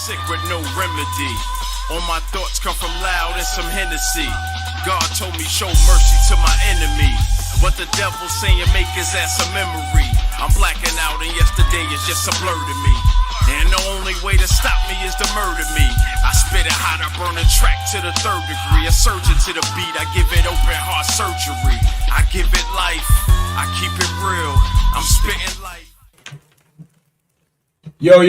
sick with no remedy. All my thoughts come from loud and some Hennessy. God told me show mercy to my enemy, but the devil saying make his ass a memory. I'm blacking out and yesterday is just a blur to me. And the only way to stop me is to murder me. I spit it hot, I burn a track to the 3rd degree. A surgeon to the beat, I give it open heart surgery. I give it life, I keep it real. I'm spitting life. Yo,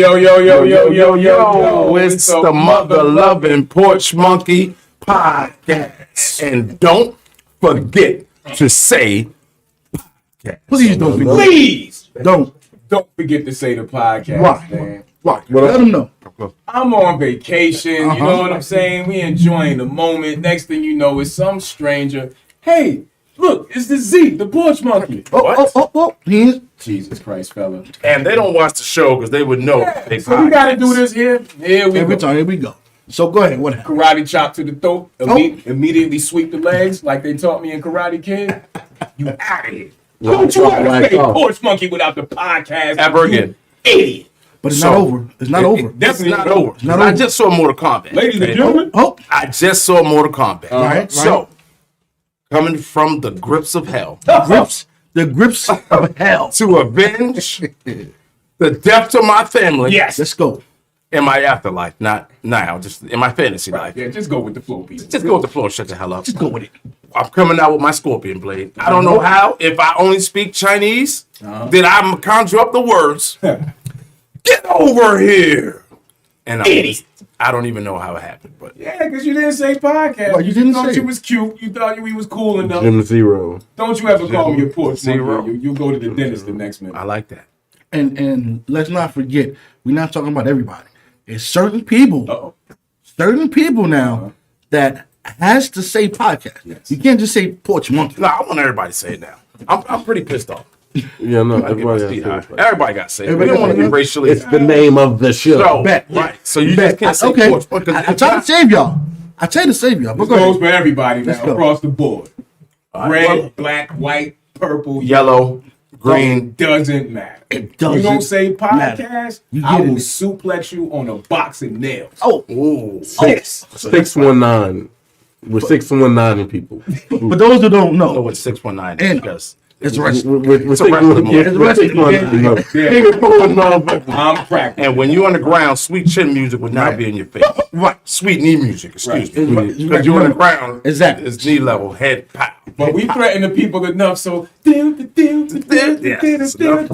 it's the Mother Loving Porch Monkey Podcast. And don't forget to say podcast. Please don't forget. Please Don't forget to say the podcast, Right. man. Right. Let them know. I'm on vacation, you know what I'm saying? We enjoying the moment. Next thing you know, it's some stranger. Hey, look, it's the Z, the Porch Monkey. Oh, he's Jesus Christ, fella. And they don't watch the show because they would know. Yeah, so we got to do this here. Here every time. Here we go. So go ahead. What happened? Karate chop to the throat. Immediately sweep the legs like they taught me in Karate Kid. You out of here. Don't you ever say Porch Monkey without the podcast Ever again. Idiot. But it's not over. It's not over. Definitely Not over. Not I over. just saw Mortal Kombat. Ladies and gentlemen. I just saw Mortal Kombat. Right. So, coming from the grips of hell The grips of hell. to avenge the death to my family Yes. Let's go. in my afterlife, not now, just in my fantasy life. Yeah, just go with the flow, people. Just go with the floor, shut the hell up. Just go with it. I'm coming out with my scorpion blade. I don't know how. If I only speak Chinese, then I'm conjure up the words. Get over here. And I don't even know how it happened, but Yeah, because you didn't say podcast. Well, you didn't thought say you it. was cute. You thought we was cool enough. Jim Zero. Don't you ever call me a Porch Zero. Monkey. You go to the dentist the next minute. I like that. And let's not forget, we're not talking about everybody. It's certain people, Uh-oh. now that has to say podcast. Yes. You can't just say Porch Monkey. No, I want everybody to say it now. I'm pretty pissed off. Yeah, no, I get my everybody feet has high. to. Everybody got to say it. We Everybody don't want to got be to- racially. It's the name of the show. So, Bet. right. So you just can't say Okay. Porch Monkey. I try to save y'all. I try to save y'all. But This go goes ahead. for everybody Let's now, go. across the board. Red, well- black, white, purple, Yellow, green. doesn't matter. It doesn't You don't say matter. podcast, You I get will it. suplex you on a box of nails. Oh, Ooh. 619. We're 619 people. for those who don't know know, what 619 is And- because it's rest. We're It's a wrestling movie. It's a wrestling movie. I'm practicing. and when you're on the ground, sweet chin music would not be in your face. Right. Sweet knee music, excuse me. Right. Because you're on the ground, Exactly. it's knee level, head pow. But we threaten the people enough, so Yes, enough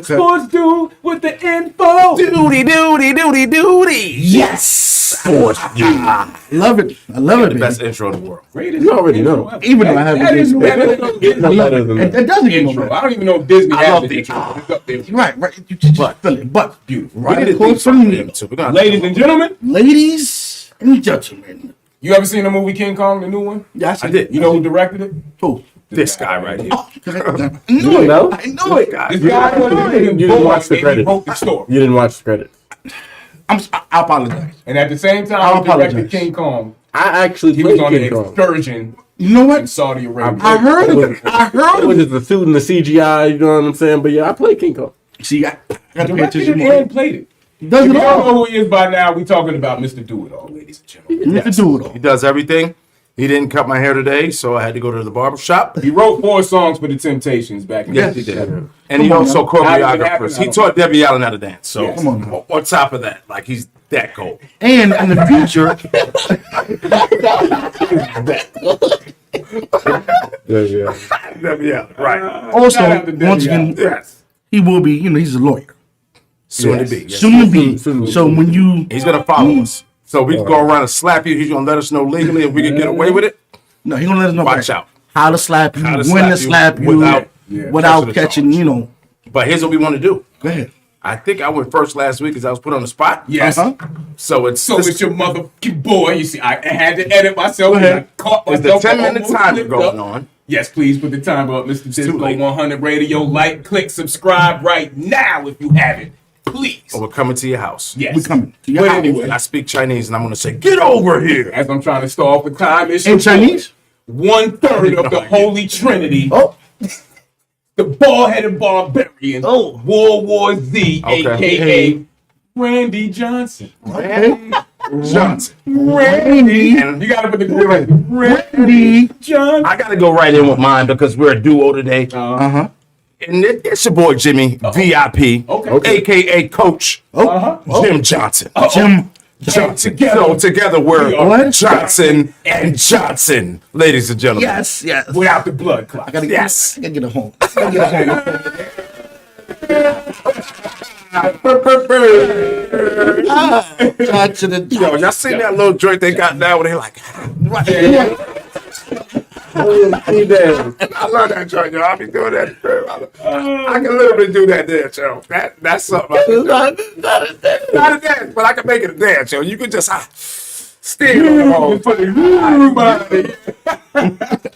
sports dude with the info. Doody. Yes. Love it. I love it, The best baby. intro in the world. Greatest You already intro know. ever. Even though I haven't That is been- better than No better than It that. doesn't get no intro. better. I don't even know if Disney I has love the the intro. It's up there. Right. You just feel it. But Beautiful. right We did across things from on me, them, too. We're gonna- Ladies and gentlemen, ladies and gentlemen. you ever seen the movie King Kong, the new one? Yes, I did. You know who directed it? Who? This guy right here. I knew it. know? I knew it. This guy You didn't watch the he credits. wrote the story. You didn't watch the credits. I apologize. And at the same I time, he directed apologize. King Kong. I actually He was played on King an Kong. excursion You know in what? Saudi Arabia. I heard of it. I heard It of was it. just the suit and the CGI, you know what I'm saying? But yeah, I played King Kong. See, I gotta pay Directed attention it more. and played it. He does If it you don't know all. who he is by now, we talking about Mr. Do-It-All, ladies and gentlemen. You can do it all. He does everything. He didn't cut my hair today, so I had to go to the barber shop. He wrote 4 songs for the Temptations back in Yes, the he day. did. And he Come on, also man. How did it happen? choreographers. I He don't taught Debbie Allen how to dance. So Yes. Come on, man. on top of that, like he's that cold. And in the future, Yeah. Debbie Allen, right. also, Shout out to Debbie once again, Allen. Yes. he will be, he's a lawyer. Soon Yes. to be. Yes. Soon to be. Soon to be. So when you, He's gonna follow us. So we can go around and slap you. He's gonna let us know legally if we can get away with it. no, he gonna let us know Watch like, out. how to slap you, How to when to slap slap you you, without without pressing the catching, charge. But here's what we want to do. Go ahead. I think I went first last week because I was put on the spot. Yes. Uh-huh. So it's So it's your motherfucking boy. You see, I had to edit myself. Go ahead. I caught it's the myself. 10-minute almost timer slipped going up. on. Yes, please put the timer up, Mr. too late. Disco100 Radio. Like, click, subscribe right now if you haven't. Please. Or we're coming to your house. Yes. We coming to your But house. anyway, I speak Chinese and I'm gonna say, get over here. as I'm trying to stall for time, it's In your Chinese? boy, 1/3 of the Holy Trinity. Oh, The bald-headed barbarian. Oh. World War Z, Okay. a.k.a. Randy Johnson. Randy Johnson. Randy. And You gotta put the right. Randy. Johnson. I gotta go right in with mine because we're a duo today. Uh-huh. And it's your boy Jimmy, VIP, Okay. aka Coach Jim Johnson. Jim. Johnson. So together we're What? Johnson and Johnson, ladies and gentlemen. Yes. Without the blood clot. I gotta Yes. I gotta get a home. I gotta get a home. Johnson and Yo, y'all seen that little joint they got now where they like, I love that joint, yo. I be doing that. I can literally do that dance, yo. That's something. Not a dance, but I can make it a dance, yo. You can just steam on the whole.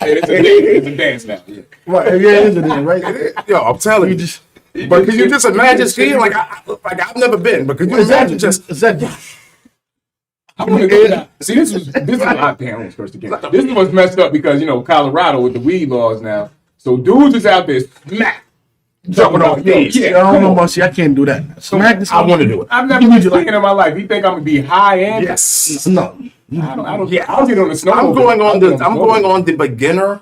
It's a dance now. Yeah. Right, yeah, it is a thing, right? Yo, I'm telling you. But can you just imagine skiing like I've never been? But can you imagine just I want to go down. See, this is damn, I was cursed again. This is what's messed up because Colorado with the weed laws now. So dudes is out there smack jumping off gates. I don't know about I can't do that. Smack this. I want to do it. I've never been skiing in my life. You think I'm gonna be high end? Yes. No. I don't. Yeah. I'll get on the snow. I'm going on the beginner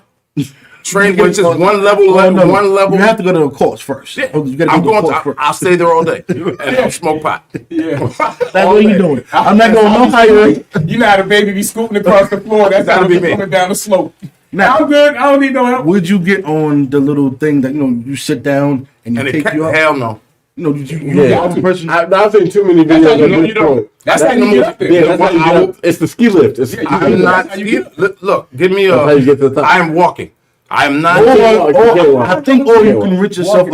train, which is one level. You have to go to the course first. Yeah. You gotta I'm go to the going. course first. I'll stay there all day and I'll smoke pot. Yeah. That's what you doing. I'm not going no higher. You know how the baby be scooting across the floor. That's how That'll be be me. coming down the slope. Now, I'm good. I don't need no help. would you get on the little thing that you sit down and And take it you up? hell no. You Yeah. the person. I've seen too many videos. how you of know this you don't. point. That's how you get up there. Yeah, that's how you get up. It's the ski lift. It's I'm not. Look, give me That's how you get to the top. I am walking. I am not. I think you can rent yourself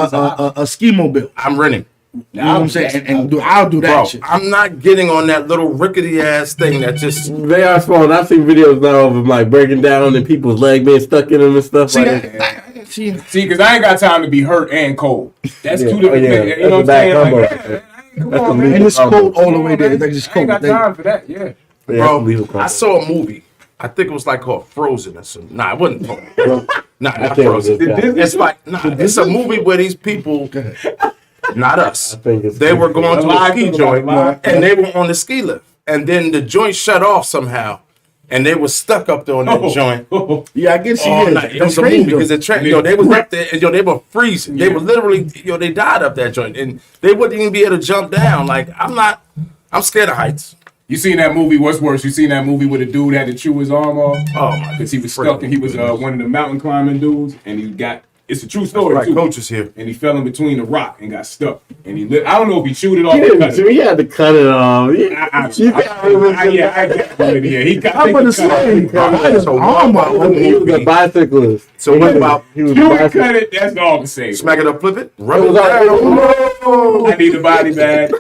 a ski mobile. I'm renting. You know what I'm saying? And I'll do that Bro, shit. I'm not getting on that little rickety ass thing that just. They are small. I've seen videos now of them like breaking down and people's leg being stuck in them and stuff See like that? that. See, See, because I ain't got time to be hurt and cold. That's Yeah. two different Oh, yeah. things. You know what I'm That's a saying? bad Like, combo. man, come That's on, a man. and it's cold all the way there. Man. It's just I ain't cold. got time for that. Yeah. Bro, I saw a movie. I think it was like called Frozen or something. Nah, it wasn't Frozen. Nah, not think Frozen. it was It's like, it's a movie where these people, not us, think it's they were going to a Alive, ski alive, joint alive. and they were on the ski lift. And then the joint shut off somehow. And they were stuck up there on that joint Yeah, I guess all night. It was a movie because they was up there and they were freezing. They were literally, they died up that joint. And they wouldn't even be able to jump down. Like, I'm scared of heights. You seen that movie? What's worse? You seen that movie where the dude had to chew his arm off? Oh my! Because he was stuck and he was one of the mountain climbing dudes, and he got. It's a true story Right, too. Coach is here. And he fell in between a rock and got stuck. And I don't know if he chewed it off. He or cut didn't. it. He had to cut it off. I'm gonna say, He was a bicyclist. So what about He was a Chew and bicyclist. cut it. That's all the same. smack it up, flip it, rub It it was down? I need a body bag.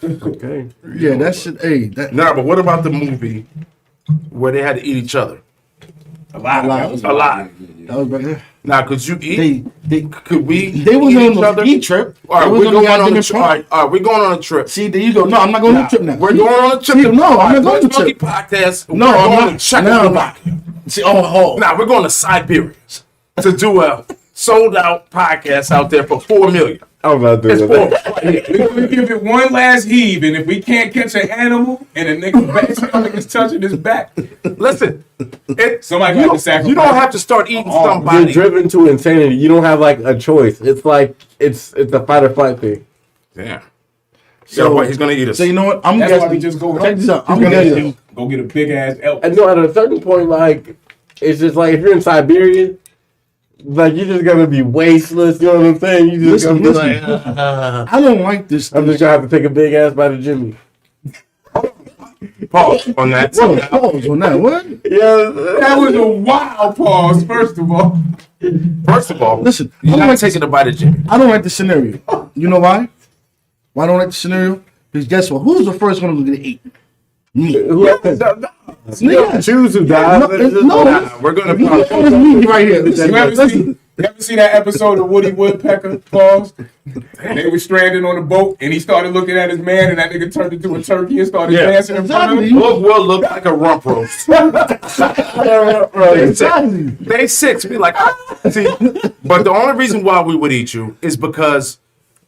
Okay. yeah, that shit. Hey, that Nah, but what about the movie where they had to eat each other? That was A lot. that was back there. Now, could you eat? Could we? They was eat on each the other? ski trip. All right, They we're was going on a goddamn trip. All right, we're going on a trip. See, there you go. No, I'm not going on the trip now. We're going on a trip. See, no, I'm not going to Punch Monkey trip. Podcast. No, we're I'm going not. to Czechoslovakia. See, oh. Now we're going to Siberia to do a sold out podcast out there for $4 million. I'm about to It's do that. $4 We're gonna give it one last heave, and if we can't catch an animal and a nigga back stomach is touching his back, Listen, somebody got to sacrifice. you don't have to start eating You're somebody. driven to insanity. You don't have like a choice. It's like it's a fight or flight thing. Yeah. So what? He's gonna eat us. So you know what? I'm That's why we guessing. just go. Check this out. I'm Go guessing. get a big ass elk. I know at a certain point, like it's just like if you're in Siberia, like you're just gonna be wasteless. You know what I'm saying? You just Listen, gonna be listen. like, I don't like this. I'm just gonna have to take a big ass bite of Jimmy. Pause on that. Pause on that. What? Yeah, That was a wild pause. First of all, First of all, Listen, I you're don't not like taking a bite of Jimmy. I don't like the scenario. You know why? Why I don't like the scenario? Because guess what? Who's the first one who's gonna eat? Me. Nigga, choose who dies. No, It's just- no. Nah, we're gonna. It's me right here. you ever see that episode of Woody Woodpecker? Pause. And they were stranded on a boat, and he started looking at his man, and that nigga turned into a turkey and started dancing in front of him. Will look like a rump roast. Day 6, be like, see. But the only reason why we would eat you is because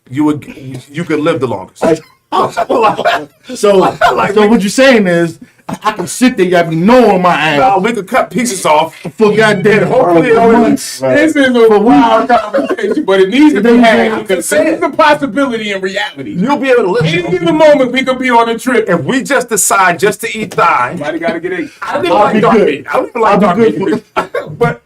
you could live the longest. So what you're saying is, I can sit there, y'all be knowing my ass. we could cut pieces off. For goddamn Hopefully, months. This is a wild conversation, but it needs to be had I'm because just saying. there's a possibility in reality. You'll be able to Any listen. given moment, we could be on a trip. If we just decide just to eat thigh, Somebody got to get it. I don't even I'll like be dark good. meat. I don't even like I'll dark be meat. good.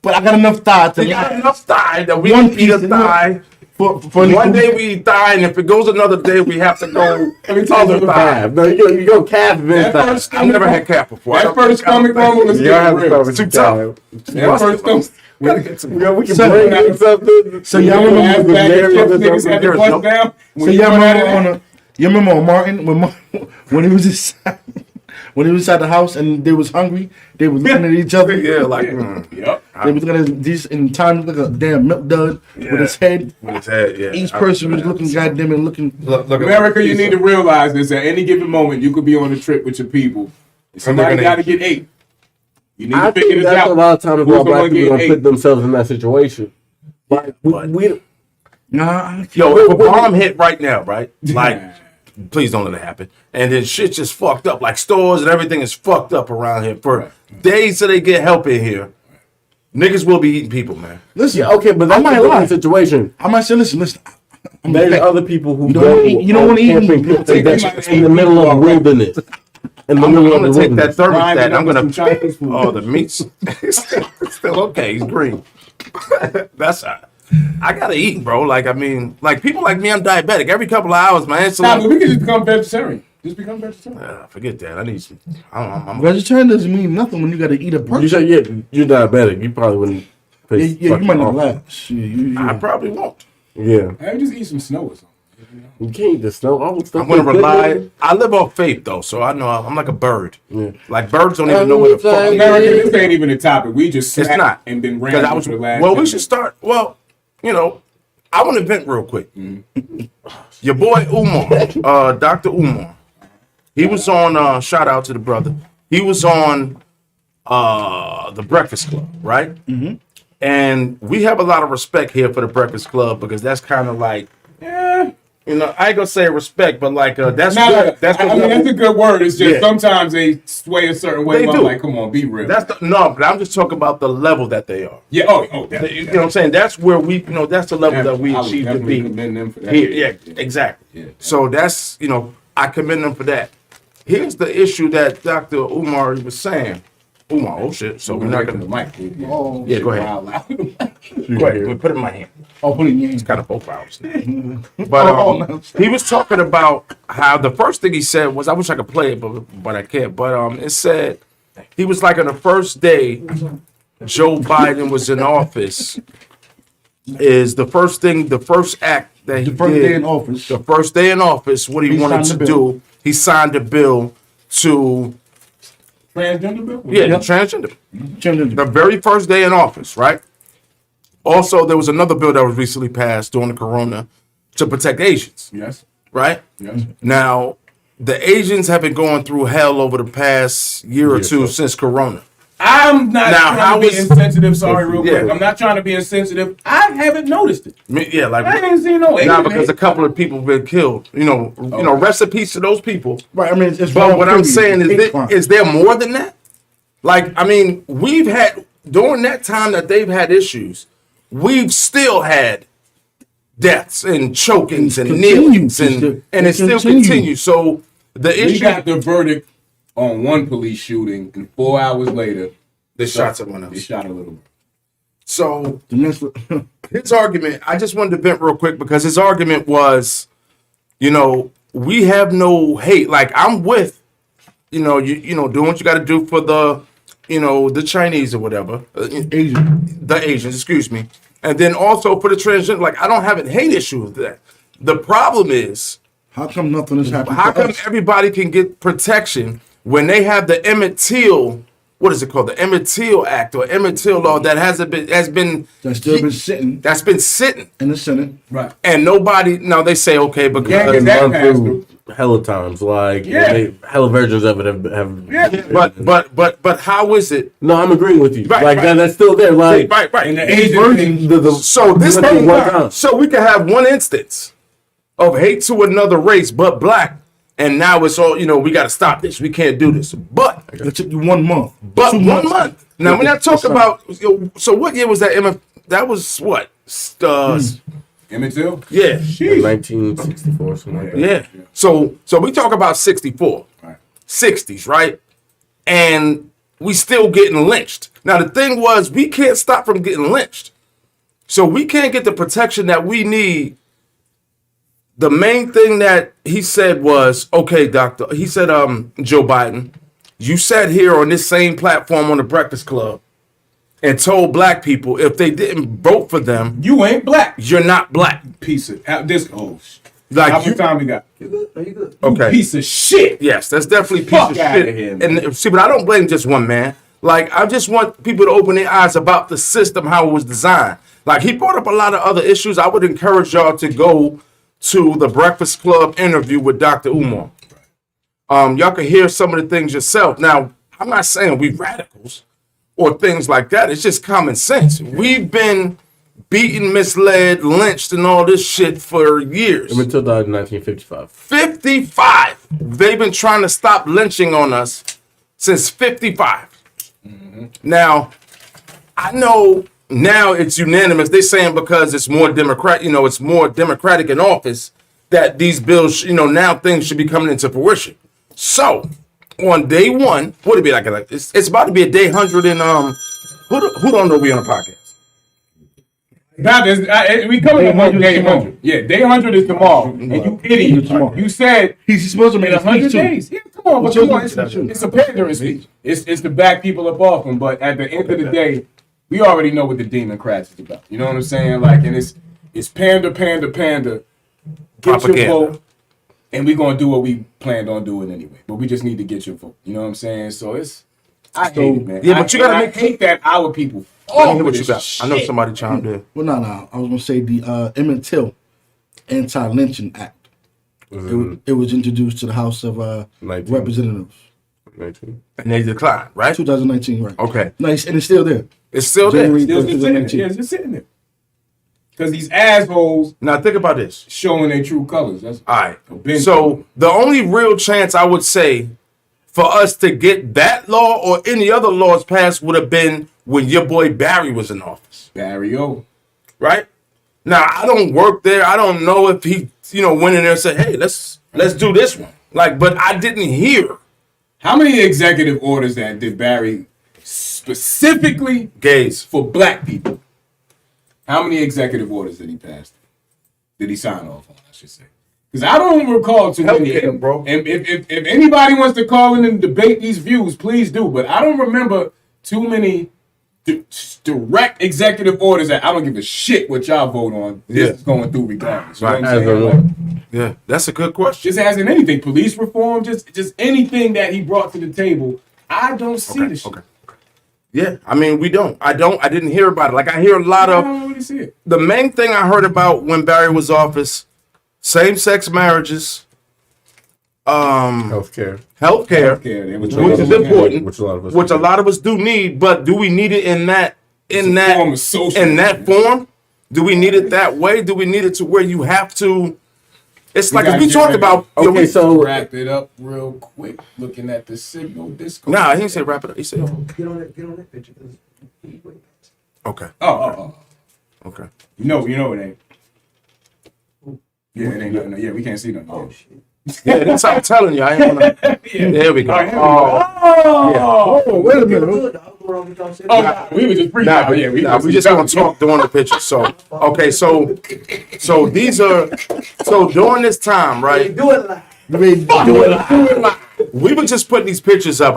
But I got enough thigh to you got enough thigh that we One can eat a piece, thigh. for One day we eat thigh, and if it goes another day, we have to go other thigh. No, you go calf That event. first I've never had calf before. I That don't first think I don't stomach rumble was You gotta have real. to Too start with tough. That first stomach. Gotta get some. Yeah, we can So- bring in something. So y'all Remember remember, ass bag of chips niggas had to There's bust no- down? so When you y'all run out of remember that? you remember on Martin when he was inside when he was inside the house and they was hungry, they was looking at each other. Yeah, like Yep. They was looking at these in time like a damn milk dud with his head. with his head. Yeah, Each person was looking goddamn and looking. Look America, you need to realize this. At any given moment, you could be on a trip with your people. And somebody gonna got to eat. get ate. You need I to figure think this that's out. a lot of times Who's why gonna black people get don't ate? put themselves in that situation. Like we Nah, Yo, if a bomb hit right now, right? Like, please don't let it happen. And then shit just fucked up. Like stores and everything is fucked up around here for days till they get help in here. Niggas will be eating people, man. listen. okay, but that's I might a lie. different situation. I might say, listen. I'm There's back. other people who don't wanna eat- you don't wanna eat camping meat. people that's in the middle of wilderness. In the I'm middle of gonna the take that wilderness. thermostat and I'm Some gonna. Chinese food. Oh, the meat's still okay. He's green. That's. I gotta eat, bro. Like, I mean, like people like me, I'm diabetic. Every couple of hours, my Nah, insulin. but we can just become vegetarian. Just become vegetarian. Forget that. I need some. I'm Vegetarian doesn't mean nothing when you got to eat a person. You said you're diabetic. You probably wouldn't. Yeah, you might not off. last. I probably won't. Yeah, Hey, just eat some snow or something. you can't eat the snow. All the stuff I'm gonna that's good, rely. man. I live off faith though, so I know I'm like a bird. Yeah. Like birds don't even know where the fuck. Every America, this ain't even a topic. We just It's snapped not and been because random I was. for the last. Well, 10 we should start. Well, you know, I want to vent real quick. Your boy Umar, Dr. Umar, he was on. Shout out to the brother. He was on the Breakfast Club, right? Mm-hmm. And we have a lot of respect here for the Breakfast Club because that's kind of like, Yeah. you know, I ain't gonna say respect, but like that's Nah, good. That's I mean, that's a good word. It's just Yeah. sometimes they sway a certain way. They But I'm do. like, come on, be real. no, but I'm just talking about the level that they are. yeah. Oh, You know definitely. what I'm saying? That's where we, you know, that's the level that we I would achieve to definitely be commend them for that. here. Yeah, exactly. Yeah. So that's, you know, I commend them for that. Here's the issue that Dr. Umar was saying. Umar, oh shit. So we're not to gonna. the mic. Dude. Oh, Yeah, go ahead. Wow, loud. Go ahead. Put it in my hand. oh, put it in your It's hand. kind of both hours. But he was talking about how the first thing he said was, I wish I could play it, but I can't. But it said he was like on the first day Joe Biden was in office. Is the first act that he The first did, day in office. the first day in office, what he wanted signed to the bill. do, he signed a bill to Transgender bill? the transgender. Change The very first day in office, right? Also, there was another bill that was recently passed during the corona to protect Asians, Yes. right? Yes. Now, the Asians have been going through hell over the past year or two since corona. I'm not Now, trying how to be is- insensitive. Sorry, real Yeah. quick. I'm not trying to be insensitive. I haven't noticed it. I mean, yeah, like I ain't seen no now Asian because a hate. couple of people have been killed. You know, rest in peace to those people. Right, I mean, it's But wrong, what I'm period. saying Hate is, crime. is there more than that? Like, I mean, we've had during that time that they've had issues, we've still had deaths and chokings and continues. kneelings and it still continues. continues. So the We issue got the verdict on one police shooting, and 4 hours later, they shot someone they else. shot a little. So The next, his argument, I just wanted to vent real quick because his argument was, you know, we have no hate. Like I'm with, you know, doing what you got to do for the, you know, the Chinese or whatever, Asian. the Asians, excuse me, and then also for the transgender. Like I don't have a hate issue with that. The problem is, How come nothing has happened? how to come us? everybody can get protection when they have the Emmett Till? What is it called? The Emmett Till Act or Emmett Till law that has been That's still been sitting that's been sitting. in the Senate? Right. And nobody, now they say, okay, Yeah, because, get that Run passed through hella times, like Yeah. hella versions of it have. Yeah. but how is it? No, I'm agreeing with you. Right, like right. that's still there. Like Right. And the these Asian versions, thing, the So this went through thing, one time. so we can have one instance of hate to another race but black. And now it's all, we got to stop this. We can't do this. But It took you 1 month. But 2 1 months. month. Now, when I talk about, so what year was that? That was what? Emmett Till? Yeah. 1964, something like that. Yeah. So we talk about 64, Right. 60s, right? And we still getting lynched. Now, the thing was, we can't stop from getting lynched. So we can't get the protection that we need. The main thing that he said was, okay, doctor, he said, Joe Biden, you sat here on this same platform on the Breakfast Club and told black people if they didn't vote for them, You ain't black. you're not black. Piece of this. Oh, Like how you, much time we got? You good? Are you good? okay. Piece of shit. Yes, that's definitely a piece Fuck of outta shit. here, man. And see, but I don't blame just one man. Like, I just want people to open their eyes about the system, how it was designed. Like, he brought up a lot of other issues. I would encourage y'all to go to the Breakfast Club interview with Dr. Umar. Y'all can hear some of the things yourself. Now, I'm not saying we radicals or things like that. It's just common sense. We've been beaten, misled, lynched, and all this shit for years. Emmett Till died in 1955. 55. They've been trying to stop lynching on us since 55. Now, I know now it's unanimous. They're saying because it's more Democrat, it's more Democratic in office that these bills, now things should be coming into fruition. So, on day one, what would it be like? It's about to be a day 100 and who don't know we on a podcast? We coming up on day 100. Yeah, day 100 is tomorrow. And you idiot. Tomorrow. You said He's supposed to make in a speech 100 too. days. Yeah, come on. But What's come your on. speech? It's a pandering speech. It's to back people up off them. But at the end of the day, we already know what the Democrats is about. You know what I'm saying? Like, and it's pander. Get Propaganda. your vote. And we're going to do what we planned on doing anyway. But we just need to get your vote. You know what I'm saying? So I hate it, man. Yeah, but you gotta I make- hate that our people. Let me hear Oh, what you got. I know somebody chimed in. Well, no. I was going to say the Emmett Till Anti-Lynching Act. It was introduced to the House of 19. Representatives. 19. And they declined, right? 2019, right. Okay. Nice, and it's still there. It's still there. January Still just sitting there. 2019. Yeah, it's just sitting there. Because these assholes Now, think about this. showing their true colors. That's All right. Been- So the only real chance I would say for us to get that law or any other laws passed would have been when your boy Barry was in office, Barry O. right? Now I don't work there. I don't know if he, went in there and said, "Hey, let's do this one." But I didn't hear How many executive orders that did Barry specifically gays. for black people? How many executive orders did he pass? Did he sign off on, I should say? Because I don't recall too many. Healthcare, bro. And if anybody wants to call in and debate these views, please do. But I don't remember too many direct executive orders that I don't give a shit what y'all vote on. This Yeah. is going through regardless. You know Right. what I'm As saying? a Like, one. Yeah, that's a good question. just as in anything, police reform, just anything that he brought to the table, I don't see the shit. Okay. Yeah, I mean, we don't. I didn't hear about it. Like I hear a lot I of. don't really see it. The main thing I heard about when Barry was office, same-sex marriages, Healthcare. healthcare, Yeah, they were which trying is to- important, Which a lot of us which a do. lot of us do need. But do we need it in that form of social in that form? Do we need it that way? Do we need it to where you have to? It's like gotta as we get talked ready. about. Okay, so Wrap it up real quick. Looking at the signal disco. Nah, he didn't say wrap it up. He said Get on that picture. 'Cause he wait. okay, Oh. okay. You know it ain't. Yeah, it ain't nothing. Yeah, we can't see nothing. Oh shit. Yeah, that's how I'm telling you. I ain't wanna. There we go. Oh, Wait a It was minute. good. I was going on with y'all. Oh, nah, we were just freaking Nah, out. Yeah, we just gonna talk during the picture. So okay, so these are so during this time, right? Do it live. You ready to do it? We were just putting these pictures up.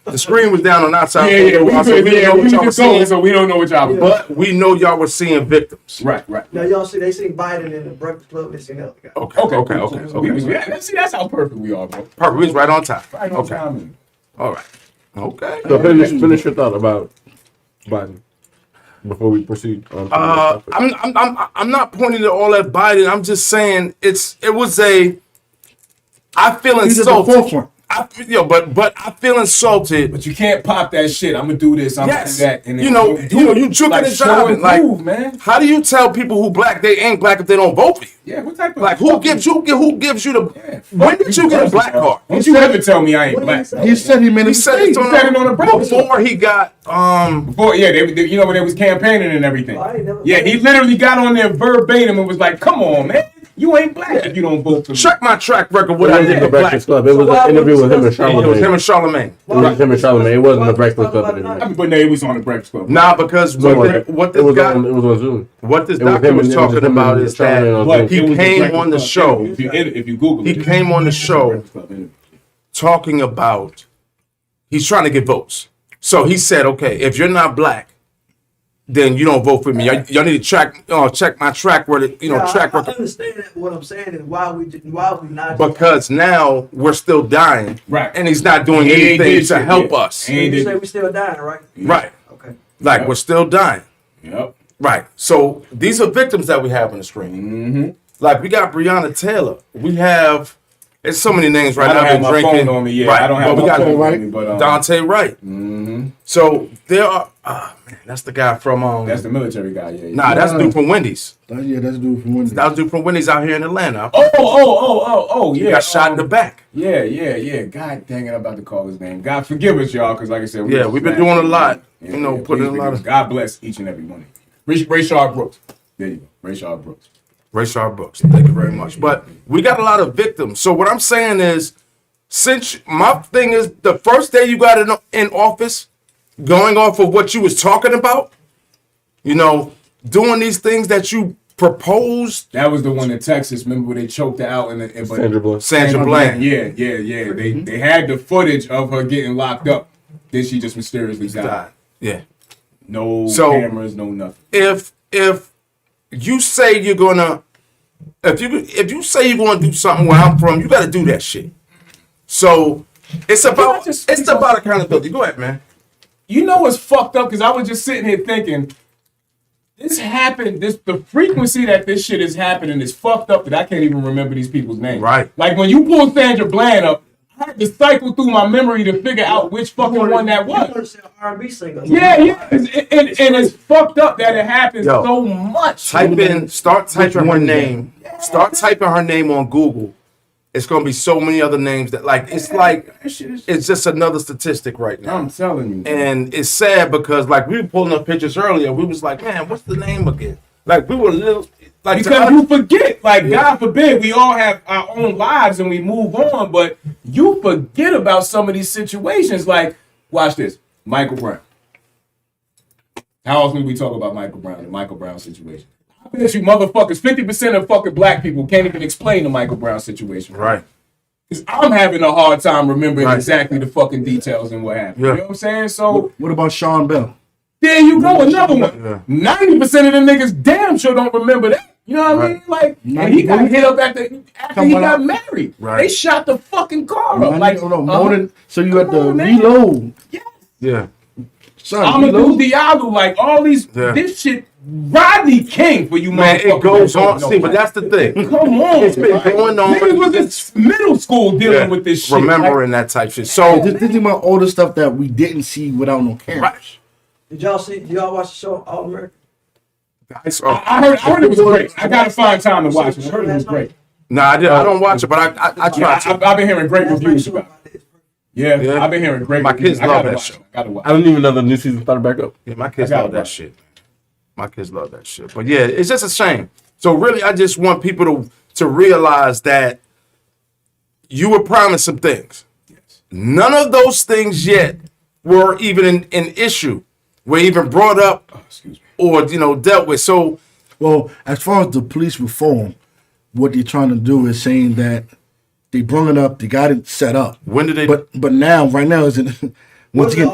The screen was down on our side. Yeah, we so could, we didn't know we what was y'all were just going, seeing, so we don't know what y'all was. but we know y'all were seeing victims. Right. Now y'all see they seen Biden in the Breakfast Club. They seen the other guy. Okay. See, that's how perfect we are, bro. Perfect. We was right on time. Right on Okay. time. All right. Okay. So finish your thought about Biden before we proceed on to the next topic. I'm not pointing to all at Biden. I'm just saying I feel He's at the insulted. forefront. but I feel insulted. But you can't pop that shit. I'm gonna do this. I'm Yes, gonna do that. And then you juking like, and show driving. and Like, prove, man. how do you tell people who black they ain't black if they don't vote for you? Yeah, what type of Like, who gives you the? Yeah, When did you get a black card? Don't you ever tell me I ain't black? He said he made a He said mistake. it said it on the breakfast before he got Before, yeah, you know when they was campaigning and everything. I ain't never- Yeah, he literally got on there verbatim and was like, "Come on, man, you ain't black if you don't vote for me." check my track record. What It I wasn't did the with black. Breakfast Club. It was an interview with him and It was him Charlamagne. and Charlamagne. It was him and Charlamagne. It wasn't the Breakfast Club. I mean, but no, it was on the Breakfast Club. Nah, because what It this was guy, on Zoom. what this It was doctor him was and- it was talking him and about is Charlamagne that on But Zoom. it was the came Breakfast on the Club show. interview. If you Google He it, came on the show Breakfast Club interview. talking about he's trying to get votes. So he said, okay, if you're not black, then you don't vote for me. Y'all need to check my track record. Track I record. understand that. What I'm saying is why we not Because now we're still dying, Right. And he's not doing He ain't anything did to shit help yet. us, He ain't You did- say we still dying, right? right? Okay. Like Yep. we're still dying, Yep. right? So these are victims that we have on the screen. Mm-hmm. Like we got Breonna Taylor. We have. There's so many names right I now. don't I've have been my drinking. phone on me yet. Right. I don't have But we my got phone right. on me, but Dante Wright. mhm. So there are. Man, that's the guy from. That's the military guy. Yeah. Nah, that's the dude from Wendy's. Yeah, that's dude from Wendy's. That was dude from Wendy's out here in Atlanta. Oh, He yeah. got shot in the back. Yeah. God dang it, I'm about to call his name. God forgive us, y'all, because like I said, We've been doing a lot. Putting in a please lot of. God bless each and every one of you. Rayshard Brooks. There you go. Rayshard Brooks. Rayshard Brooks. Thank you very much. But we got a lot of victims. So what I'm saying is, since my thing is the first day you got in office, going off of what you was talking about, doing these things that you proposed. That was the one in Texas. Remember where they choked her out Sandra Bland. Sandra Bland. Yeah. They had the footage of her getting locked up. Then she just mysteriously died. Died. Yeah. No So- cameras, no nothing. If you say you're gonna, if you say you're gonna do something where I'm from, you got to do that shit. So it's about accountability. Go ahead, man. You know what's fucked up? Because I was just sitting here thinking, this happened. The frequency that this shit is happening is fucked up that I can't even remember these people's names. Right. Like when you pull Sandra Bland up, I had to cycle through my memory to figure out which fucking one that You want was. to say R&B singer? Yeah. And it's fucked up that it happens Yo. so much. Start typing her one is name. Start typing her name on Google. It's gonna be so many other names that That shit is- it's just another statistic right now. I'm telling you. And it's sad because like we were pulling up pictures earlier, we was like, man, what's the name again? Like we were little like Because you forget, like God forbid, we all have our own lives and we move on, but you forget about some of these situations. Like, watch this, Michael Brown. How often do we talk about Michael Brown, the Michael Brown situation? I bet you motherfuckers, 50% of fucking black people can't even explain the Michael Brown situation. right. Because I'm having a hard time remembering Right. exactly the fucking details and what happened. Yeah. You know what I'm saying? So What about Sean Bell? there you go, another Yeah. one. 90% of the niggas damn sure don't remember that. You know what I mean? Like, and he got hit up after he got married. Right. They shot the fucking car up. Like, more than so you had come to on, man. reload. Yeah. Son, Amadou reload. Diallo, like all these, Yeah. this shit, Rodney King for you Man, motherfuckers it goes that don't on. know. See, but that's the thing. Come on. It's been going on Niggas was in middle school dealing with this shit. Remembering that type shit. So This is my older stuff that we didn't see without no cameras. right. Did y'all watch the show All American? I saw- I heard it was great. I gotta find time to watch it. I heard it was great. Nah, I don't watch it, but I try to. I've been hearing great reviews about it. Yeah, Yeah. I've been hearing great My reviews. kids I love gotta that watch show. it. I gotta watch I don't even know the new season started back up. Yeah, my kids I got love that one. shit. My kids love that shit. But yeah, it's just a shame. So really, I just want people to realize that you were promised some things. None of those things yet were even an issue, were even brought up Excuse me. or dealt with. So Well, as far as the police reform, what they're trying to do is saying that they brought it up, they got it set up. when did they? But now, right now, it's in once again,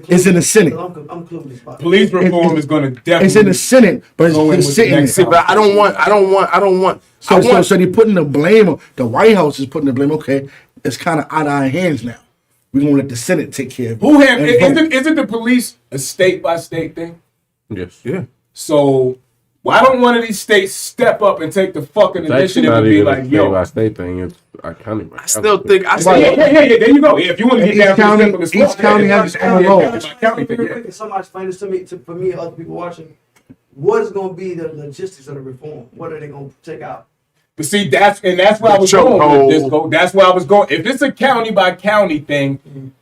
it's in the Senate. I'm clueless about it. Police reform is going to definitely. It's in the Senate, but it's Go in been with sitting the there. next See, but I don't want. So they're putting the blame. The White House is putting the blame. Okay, it's kind of out of our hands now. We're gonna let the Senate take care of it. Who have And vote. isn't the police a state by state thing? Yes. Yeah. So Why don't one of these states step up and take the fucking initiative and be like, yo, a state thing. It's a county. I still think yeah, there you go. Yeah, if you want to get down county, to the simplest each county has its own law. Somebody explain this to me, for me and other people watching. What is going to be the logistics of the reform? What are they going to take out? But see, that's where I was going with Disco. That's where I was going. If it's a county by county thing,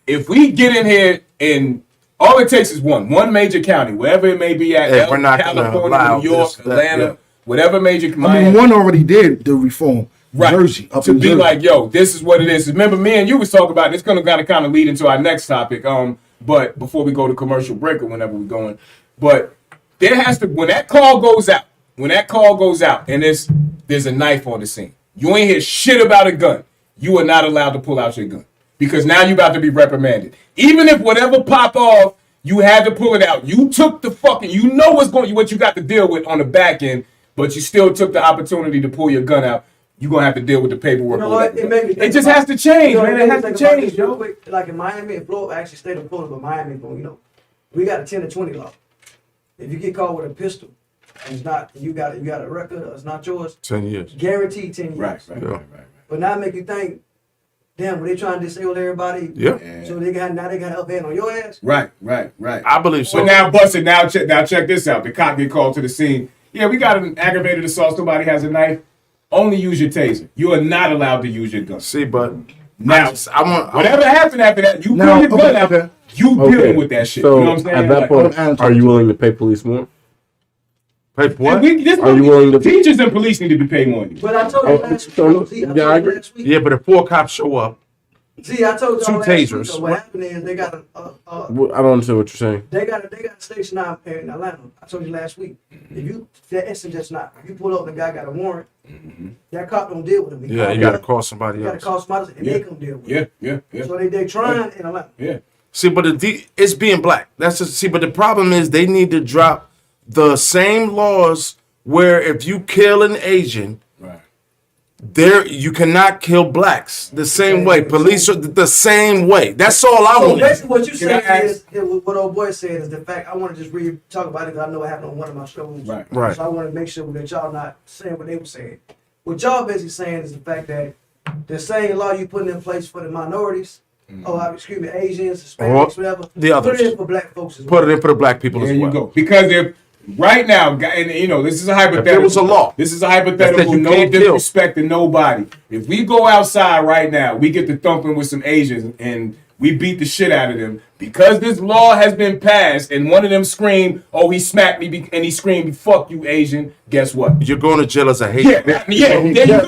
if we get in here and all it takes is one major county, wherever it may be at, we're not California, New York, Atlanta, whatever major. I mean, one already did the reform. Right. Jersey, up to in be Jersey. like, yo, this is what it is. Remember, me and you was talking about, it's going to kind of lead into our next topic. But before we go to commercial break or whenever we're going, but there has to, when that call goes out, and there's a knife on the scene, you ain't hear shit about a gun. You are not allowed to pull out your gun because now you about to be reprimanded. Even if whatever pop off, you had to pull it out. You took the fucking, you know what you got to deal with on the back end, but you still took the opportunity to pull your gun out. You're going to have to deal with the paperwork. You know what? It just has to change, man. It has to change, yo. Like in Miami and Florida, actually stayed in Florida, but Miami, we got a 10 to 20 law. If you get caught with a pistol, and it's not, you got a record, or it's not yours. 10 years. Guaranteed 10 years. Right. But now make you think, damn, were they trying to disable everybody? Yeah. So they got to up hand on your ass. Right. I believe so. So now, busted. Now check this out. The cop get called to the scene. Yeah, we got an aggravated assault. Somebody has a knife. Only use your taser. You are not allowed to use your gun. See, but now, whatever happened after that, you Now, pull your gun out. okay. You dealing with that shit. So you know what I'm saying? at that point, are you willing to pay police more? Pay what? Are you willing to? Teachers and police need to be paid more. But I told you last week. Yeah, but if 4 cops show up, See, I told you 2 last week, tasers. so what happened is they got I don't understand what you're saying. they got a station out in Atlanta. I told you last week. If you pull up and the guy got a warrant, that cop don't deal with him. yeah, you got to call somebody You got to else. call somebody else and they come deal with him. Yeah. So they trying in Atlanta. Yeah. See, but it's being black. That's just but the problem is they need to drop the same laws where if you kill an Asian, right, you cannot kill blacks the same way. Police are the same way. That's all I So want. basically, what you saying is what old boy said is the fact. I want to just talk about it because I know it happened on one of my shows. Right. So I want to make sure that y'all not saying what they were saying. What y'all basically saying is the fact that the same law you putting in place for the minorities, Asians, Hispanics, whatever, the others. put it in for black folks as well. Put it in for the black people There as well. you go. Because if right now, and this is a hypothetical. If there was a law. This is a hypothetical. you No can't kill. disrespect to nobody. If we go outside right now, we get to thumping with some Asians and we beat the shit out of them because this law has been passed. And one of them screamed, "Oh, he smacked me!" And he screamed, "Fuck you, Asian." Guess what? You're going to jail as a hate. Yeah. There you go.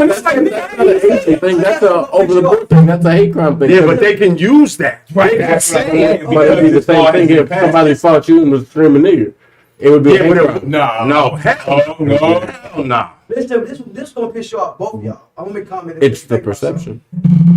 That's not an Asian thing. That's a over the book thing. That's a hate crime thing. Yeah, but they can use that. Right. That's But it'd be the same thing if somebody fought you and was screaming nigger. It would be a hate crime. No. Hell no. This gonna piss you off, both of y'all. I'm gonna make a comment. It's the perception.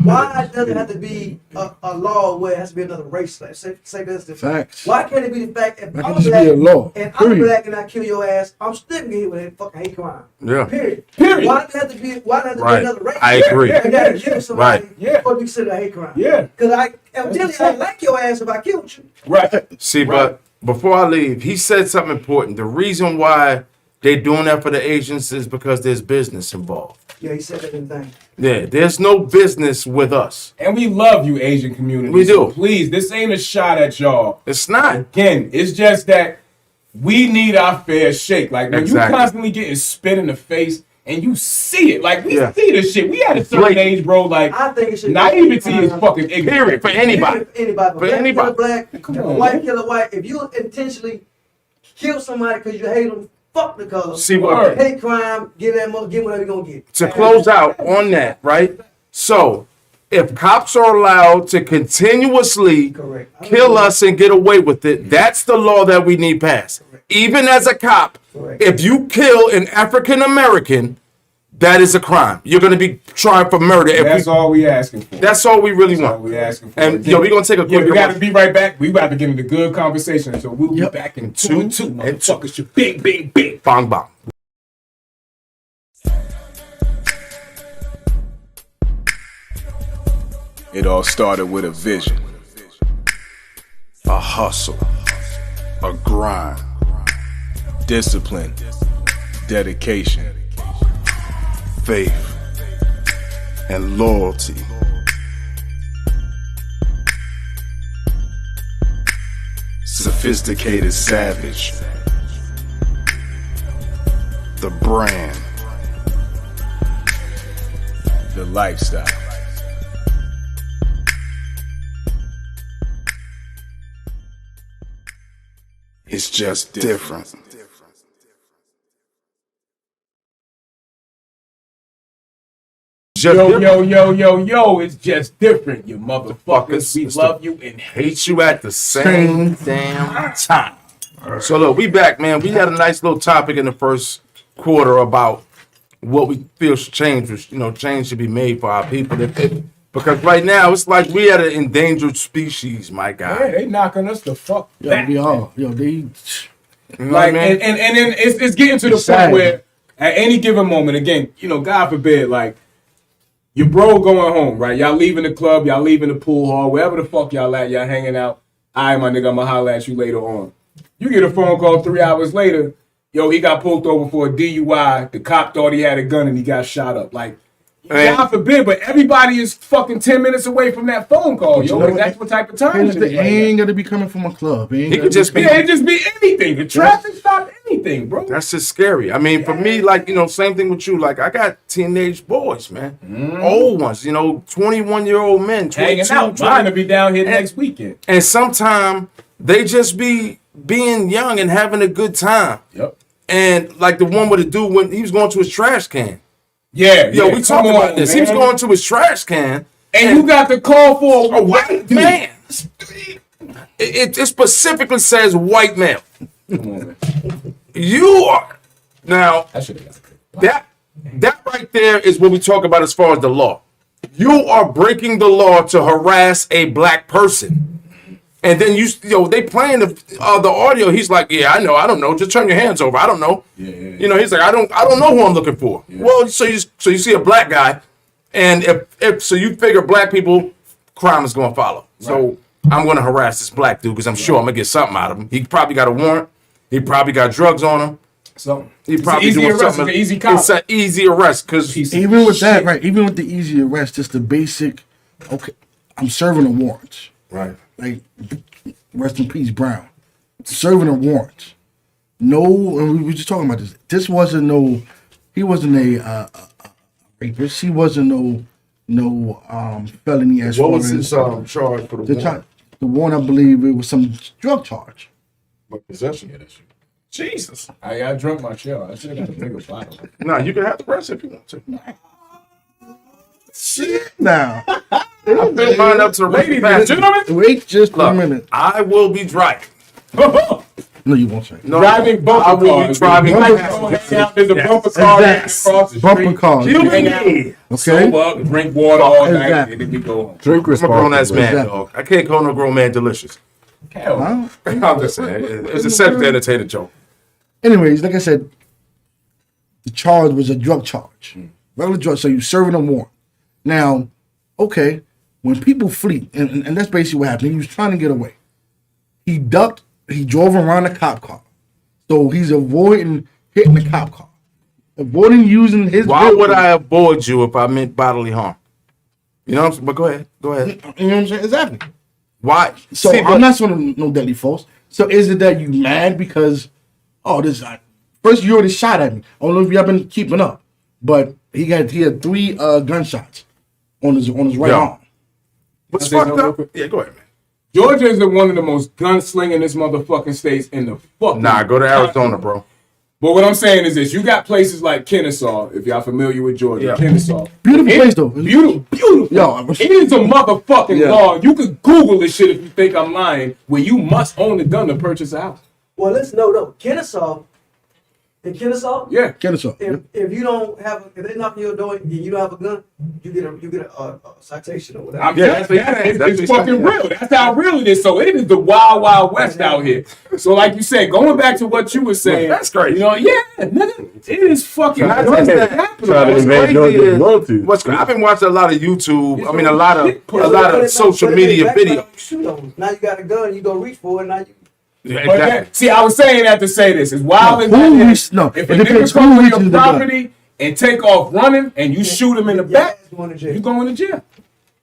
Why does it have to be a law where it has to be another race? Like, say for instance, Facts. why can't it be the fact if That I'm can just black be a law. and I'm Period. black and I kill your ass, I'm still gonna get hit with a fucking hate crime. Yeah. Period. Period. Why does it have to be? Why does it have to Right. be another race? I agree. I gotta kill somebody Yeah. for it to be considered a hate crime. Yeah. Because I like your ass if I killed you. Right. See, but before I leave, he said something important. The reason why they're doing that for the Asians is because there's business involved. Yeah, he said that in thing. Yeah, there's no business with us. And we love you, Asian community. We do. So please, this ain't a shot at y'all. It's not. Again, it's just that we need our fair shake. Like when Exactly. you constantly getting spit in the face and you see it, like we Yeah. see this shit. We at a certain Blatant. age, bro. Like I think it should be naivety is fucking ignorant. Period. For anybody. Anybody. For Black anybody. kill black, Come if a on, white man. kill a white. If you intentionally kill somebody because you hate them, fuck the color. See what? Hate crime, get whatever you're gonna get. To close out on that, right? So, if cops are allowed to continuously Correct. kill us and get away with it, that's the law that we need passed. Even as a cop, Correct. if you kill an African American, that is a crime. You're going to be tried for murder. That's all we asking for. That's all we really That's all want. we asking for. And yo, we're going to take a quick we got to be right back. We about to get into good conversation. So we'll be back in 2 and 2. Motherfuckers, you bing, bing, bing. Bong, bong. It all started with a vision, a hustle, a grind. discipline, dedication, faith, and loyalty. Sophisticated savage. The brand. the lifestyle. It's just different. Yo, it's just different, you motherfuckers. We love you and Hate you at the same damn time. So look, we back, man. We had a nice little topic in the first quarter about what we feel should change. Change should be made for our people. Because right now it's like we at an endangered species, my guy. Yeah, they knocking us the fuck back. We are. Yo, they. You know Like, what I mean? and then it's getting to the sad. point where at any given moment, again, God forbid, like, your bro going home, right? Y'all leaving the club, y'all leaving the pool hall, wherever the fuck y'all at, y'all hanging out. All right, my nigga, I'm gonna holler at you later on. You get a phone call 3 hours later, yo, he got pulled over for a DUI. The cop thought he had a gun and he got shot up. Like, God forbid, but everybody is fucking 10 minutes away from that phone call, yo. Because that's what type of time it is. He ain't gonna be coming from a club. It could just be. Yeah, it just be anything. The traffic stop, anything, bro. That's just scary. I mean, for me, like, same thing with you. Like, I got teenage boys, man. Old ones, 21-year-old men. Hanging 22, out, trying to be down here next weekend. And sometimes they just be being young and having a good time. Yep. And like the one with the dude when he was going to his trash can. Yeah, We talked about this. Man. He was going to his trash can. And you got the call for A white man. It specifically says white male. Come on, man. You are now I should have got that right there is what we talk about as far as the law. You are breaking the law to harass a black person. And then they playing the audio. He's like, yeah, I know, I don't know. Just turn your hands over. I don't know. Yeah. He's like, I don't know who I'm looking for. Yeah. Well, so you see a black guy, and if you figure black people, crime is going to follow. Right. So I'm going to harass this black dude because I'm sure I'm going to get something out of him. He probably got a warrant. He probably got drugs on him. So he probably easy doing arrest. something. It's an easy cop. It's an easy arrest because even with that, right? Even with the easy arrest, just the basic. Okay, I'm serving a warrant. Right. Like, rest in peace, Brown. Serving a warrant. No, and we were just talking about this. This wasn't no. He wasn't a rapist. He wasn't no felony as what far was his charge for the warrant? The warrant, I believe, it was some drug charge. What possession? Yeah, that's Jesus. I drunk my shell. I should have got a bigger bottle. No, you can have the rest if you want to. Shit, now. I've been lined up to the Ladies and gentlemen, Wait just Look, a minute. I will be driving. No, you won't say. No, driving bumper I will be cars. driving. There's a bumper car across the Bumper street. cars. You hang out. Okay. Sober up, drink water all night, Exactly. and then we go home. Drink I'm a grown ass responsibly. man, Exactly. dog. I can't call no grown man delicious. Hell, Huh? I'm just saying. It's a sex entertainer joke. Anyways, like I said, the charge was a drug charge. Regular drug, so you serving a warrant. Now, okay, when people flee, and that's basically what happened. He was trying to get away. He ducked, he drove around a cop car. So he's avoiding hitting the cop car. Avoiding using his Why vehicle. would I avoid you if I meant bodily harm? You know what I'm saying? But go ahead. You know what I'm saying? Exactly. Why? So I'm not saying no deadly force. So is it that you mad because first you already shot at me? I don't know if y'all been keeping up, but he had 3 gunshots on his right arm. What's Can I say fucked something real up? quick? Yeah, go ahead, man. Georgia is one of the most gunslingingest motherfucking states in the fucking. Nah, go to Arizona, bro. But what I'm saying is this: you got places like Kennesaw, if y'all familiar with Georgia, Yeah. Kennesaw. Beautiful place though. Beautiful. Yo, it is a motherfucking Yeah. law. You could Google this shit if you think I'm lying. Where you must own a gun to purchase a house. Well, let's know though, in Kennesaw, Yeah. Kennesaw. if you don't have, if they knock on your door and you don't have a gun, you get a citation or whatever. I'm Yeah, just saying, that's it's what he's fucking saying. real. That's how real it is. So it is the wild, wild west out here. So like you said, going back to what you were saying, That's crazy. Yeah, nigga, it is fucking. Try to What's invade happening? Georgia's What's crazy? I've been watching a lot of YouTube. I mean, a lot Yeah, of social media videos. Now you got a gun, you go reach for it. Now Yeah, But exactly. see, I was saying that to say this. It's wild as Who that reach- is. no, If it a depends nigga come who on reaches your the gun. property and take off running and you shoot him in the back, Going to jail. you going to jail.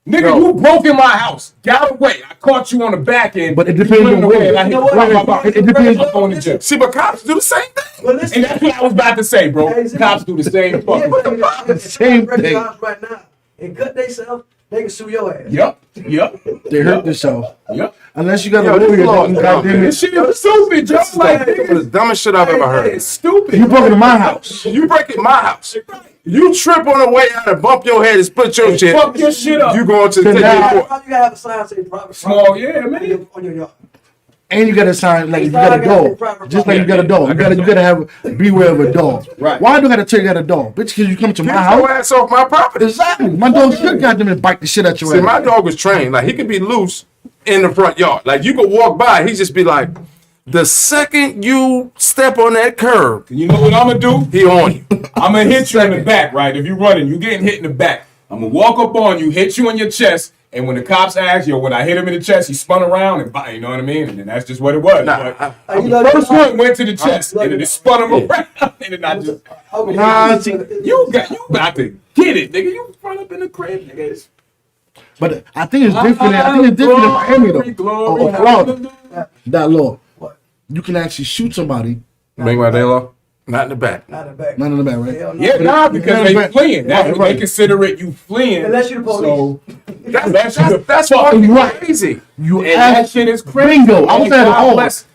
Nigga, Bro. you broke in my house. Got away. I caught you on the back end. But it You depends running on away where. and I You hit know you. what? Blah, blah, blah. It depends. I'm going to jail. See, but cops do the same thing. But listen, And that's what I was about to say, bro. Hey, see- Cops do the same yeah, fucking but stuff. if Same break thing. your house right now and cut themselves, they can sue your ass. Yep. They hurt themselves. Yep. Unless you got Yo, a this lawyer law that is can dumb, goddamn man. it. This shit is stupid, just like It's the dumbest shit I've ever heard. It's stupid. You broke into my house. You break in my house. You trip on the way out and bump your head and split your shit. Fuck your shit up. You going to So the now- court. You gotta have a sign saying private Small, yeah, man. on your yard. And you gotta sign like you It's got a not gonna be dog. proper Just like you got a property. dog. You gotta have beware of a dog. Right. Why do I gotta tell you got a dog? Bitch, because you come to my Get house. your ass off my property. Exactly. My dog should goddamn it bite the shit out your See, ass. my dog was trained. Like, he could be loose in the front yard. Like, you could walk by, he just be like, the second you step on that curb, You know what I'm gonna do? he on you. I'm gonna hit you in the back, right? If you running, you getting hit in the back. I'm gonna walk up on you, hit you in your chest, and when the cops ask, yo, when I hit him in the chest, he spun around and bite, you know what I mean? And then that's just what it was. Nah, But You know, the first one went to the chest, like and then it. it spun him around, and then I just, Okay. Nah, see, you about to get it, nigga. You run up in the crib, nigga. It's- But I think it's different. I think it's different in Miami though. Glory, Or Florida. hallelujah. That law. What? You can actually shoot somebody. Make my day long. Not in the back. Not in the back. Not in the back, right? Hell no. Yeah, nah, because they Right, fleeing. That's what right. they consider it. You fleeing. Unless you the police. So That's fucking fucking right. crazy. You And that ask shit is crazy. bingo. I was And at God home. bless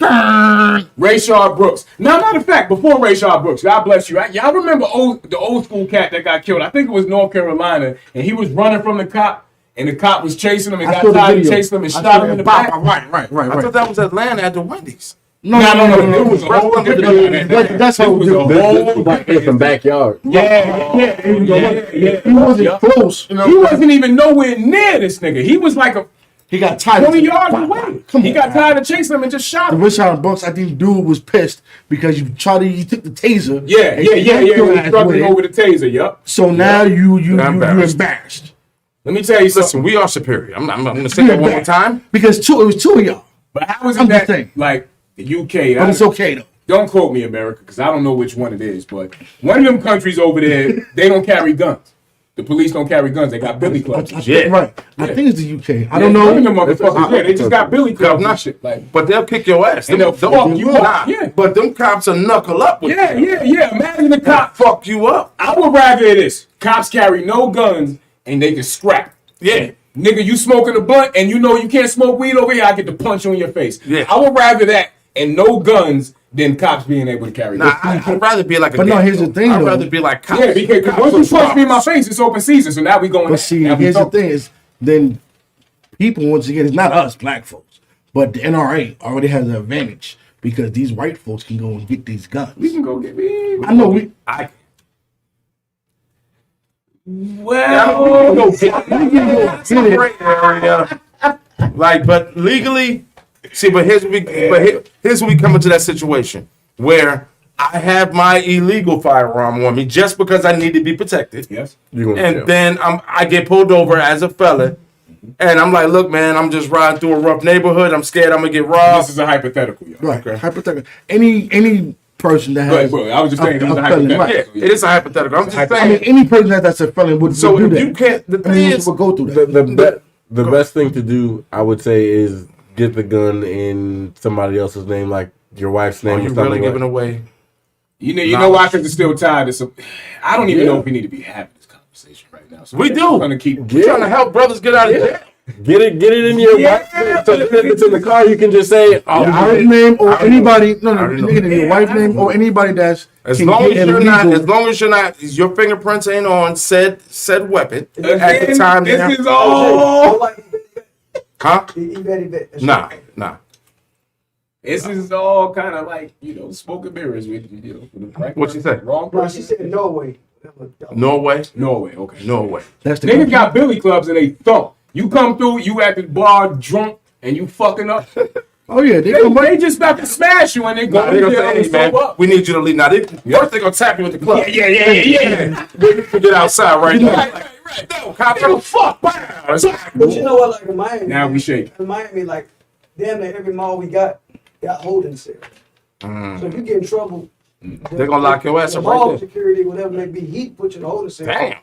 Rayshard Brooks. Now, matter of fact, before Rayshard Brooks, God bless you. Y'all remember the old school cat that got killed? I think it was North Carolina, and he was running from the cop, and the cop was chasing him and I got saw the tired of video. chasing him and I shot saw him in the that. back. Right. I thought that was Atlanta at the Wendy's. No. It was a whole different. That's how It was a different. whole In some backyard. Yeah. He wasn't close. You know? He wasn't even nowhere near this nigga. He was like a He got tired. 20 yards away. Come He on, got man. tired of chasing him and just shot The him. Richard Brooks, I think dude was pissed because you took the taser. Yeah. and He your was ass struggling with it. over the taser. Yup. So now you embarrassed. embarrassed. Let me tell you Listen, something. we are superior. I'm going to say that one more time. Because it was two of y'all. But how is I'm it just that, saying. like, the UK, But it's okay though. don't quote me, America, because I don't know which one it is, but one of them countries over there, they don't carry guns. The police don't carry guns. They got billy clubs. Yeah. Right. I think it's the UK. I don't None of know. them motherfuckers, yeah, they just got billy clubs and shit. Like, But they'll kick your ass. And they'll fuck you up, yeah. But them cops will knuckle up with you. yeah. Imagine the cop. Fuck you up. I would rather this. Cops carry no guns and they can scrap. Yeah. Nigga, you smoking a blunt and you know you can't smoke weed over here, I get to punch you in your face. Yeah. I would rather that and no guns than cops being able to carry Nah, guns. I'd rather be like a But no, gang, here's the though. thing, I'd though. rather be like cops. Yeah, because Cops once you are punch me in my cops. face, it's open season. So now we going. But see, now we here's the talking. thing is then people once again it's not us black folks, but the NRA already has an advantage because these white folks can go and get these guns. We can go get me. I know we. I Well, go get it. Gray area. Like, but legally, see, but here's when we come into that situation where I have my illegal firearm on me just because I need to be protected. yes. And then I get pulled over as a felon. And I'm like, look, man, I'm just riding through a rough neighborhood. I'm scared I'm going to get This robbed. is a hypothetical, yo. Right. Hypothetical. Any person that Right, has bro, I was just saying it was a felon, hypothetical. right. Yeah, it is a hypothetical. I'm just I mean, saying. any person that's a felon would So do if that. you can't, the I thing mean, is, would go through that. The best thing to do, I would say, is get the gun in somebody else's name, like your wife's name are or you something. really like giving away? You know why? Because it's still tied to some. I don't even know if we need to be having this conversation right now. So We we're do. just gonna keep. We're trying to help brothers get out of jail. Get it in your wife's name. So if it's in the car, you can just say, "Oh, Your wife's name or anybody, no, already know. nigga, your wife's name or anybody that's As can long get as you're illegal- not, your fingerprints ain't on said weapon at the Again, time. this is Oh, all. like, Huh? he bet. Nah. This is all kind of like smoke and mirrors with with the right What you person, say? Wrong Bro, person. she said Norway. Norway. Norway. Okay. Norway. That's the Niggas got billy clubs and they thump. You come through, you at the bar drunk, and you fucking up. Oh yeah, they come They right. just about to smash you and they go Nah, they to gonna jail say, and hey, man, throw up. we need you to leave. Now, first they gonna tap you with the club. Yeah. We need to get outside right now. Right. No, cop, what the fuck? Wow. But you know what, like in Miami. Now we shake. In Miami, like damn near every mall we got got holding cells. So if you get in trouble, They're gonna lock your ass the up right mall there. security, whatever it may be, he put you in a holding cell. Damn.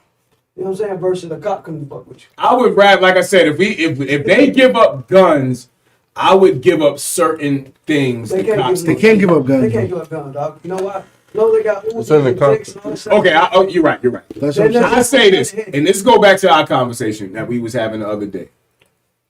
You know what I'm saying? Versus a cop couldn't fuck with you. I would rather, like I said, if they give up guns, I would give up certain things. They the cops They can't give up guns. They can't give up guns, dog. You know why? No, they got It's in the Uzis and Jakes and all that stuff. Okay, you're right. That's what I'm saying. I say this, and this go back to our conversation that we was having the other day.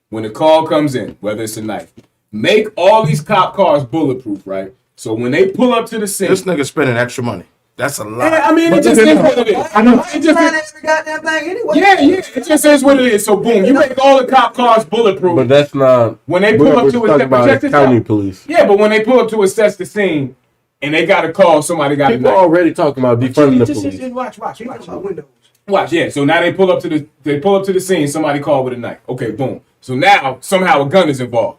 When the call comes in, whether it's a knife, make all these cop cars bulletproof, right? So when they pull up to the scene, This nigga spending extra money. That's a lot. yeah, I mean, it just is what it is. I know. It just Find is, every goddamn thing anyway. yeah, it just is what it is. So boom, you make all the cop cars bulletproof. But that's not. When they pull up we're to talking about check this county out. police. Yeah, but when they pull up to assess the scene and they got to call somebody got a People knife. already talking about defunding the police. Watch. You talking about windows. Watch, yeah. So now they pull up to the scene. Somebody called with a knife. Okay, boom. So now somehow a gun is involved.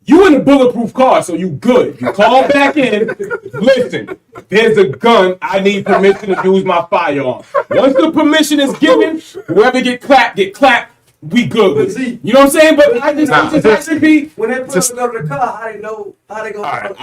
You in a bulletproof car, so you good. You call back in. Listen, there's a gun. I need permission to use my firearm. Once the permission is given, whoever get clapped. We good with it. You know what I'm saying? But I just have to be. When they pull up and go to the car, how they know how they gonna?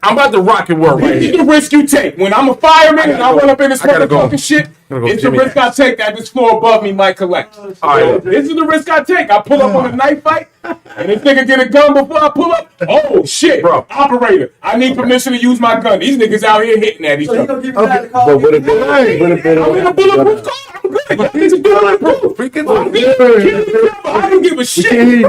I'm about to rock and work right This is here. the risk you take. When I'm a fireman and I run up in this I gotta go. motherfucking shit, Gotta go it's the Jimmy risk I take that this floor above me might collect. All right. This is the risk I take. I pull up on a knife fight, and this nigga get a gun before I pull up. Oh shit, Bro. Operator, I need permission to use my gun. These niggas out here hitting at each So you other. gonna give me that to call? But would it been I'm in a bulletproof car. I'm good. It's bulletproof. I'm good. I don't give a shit.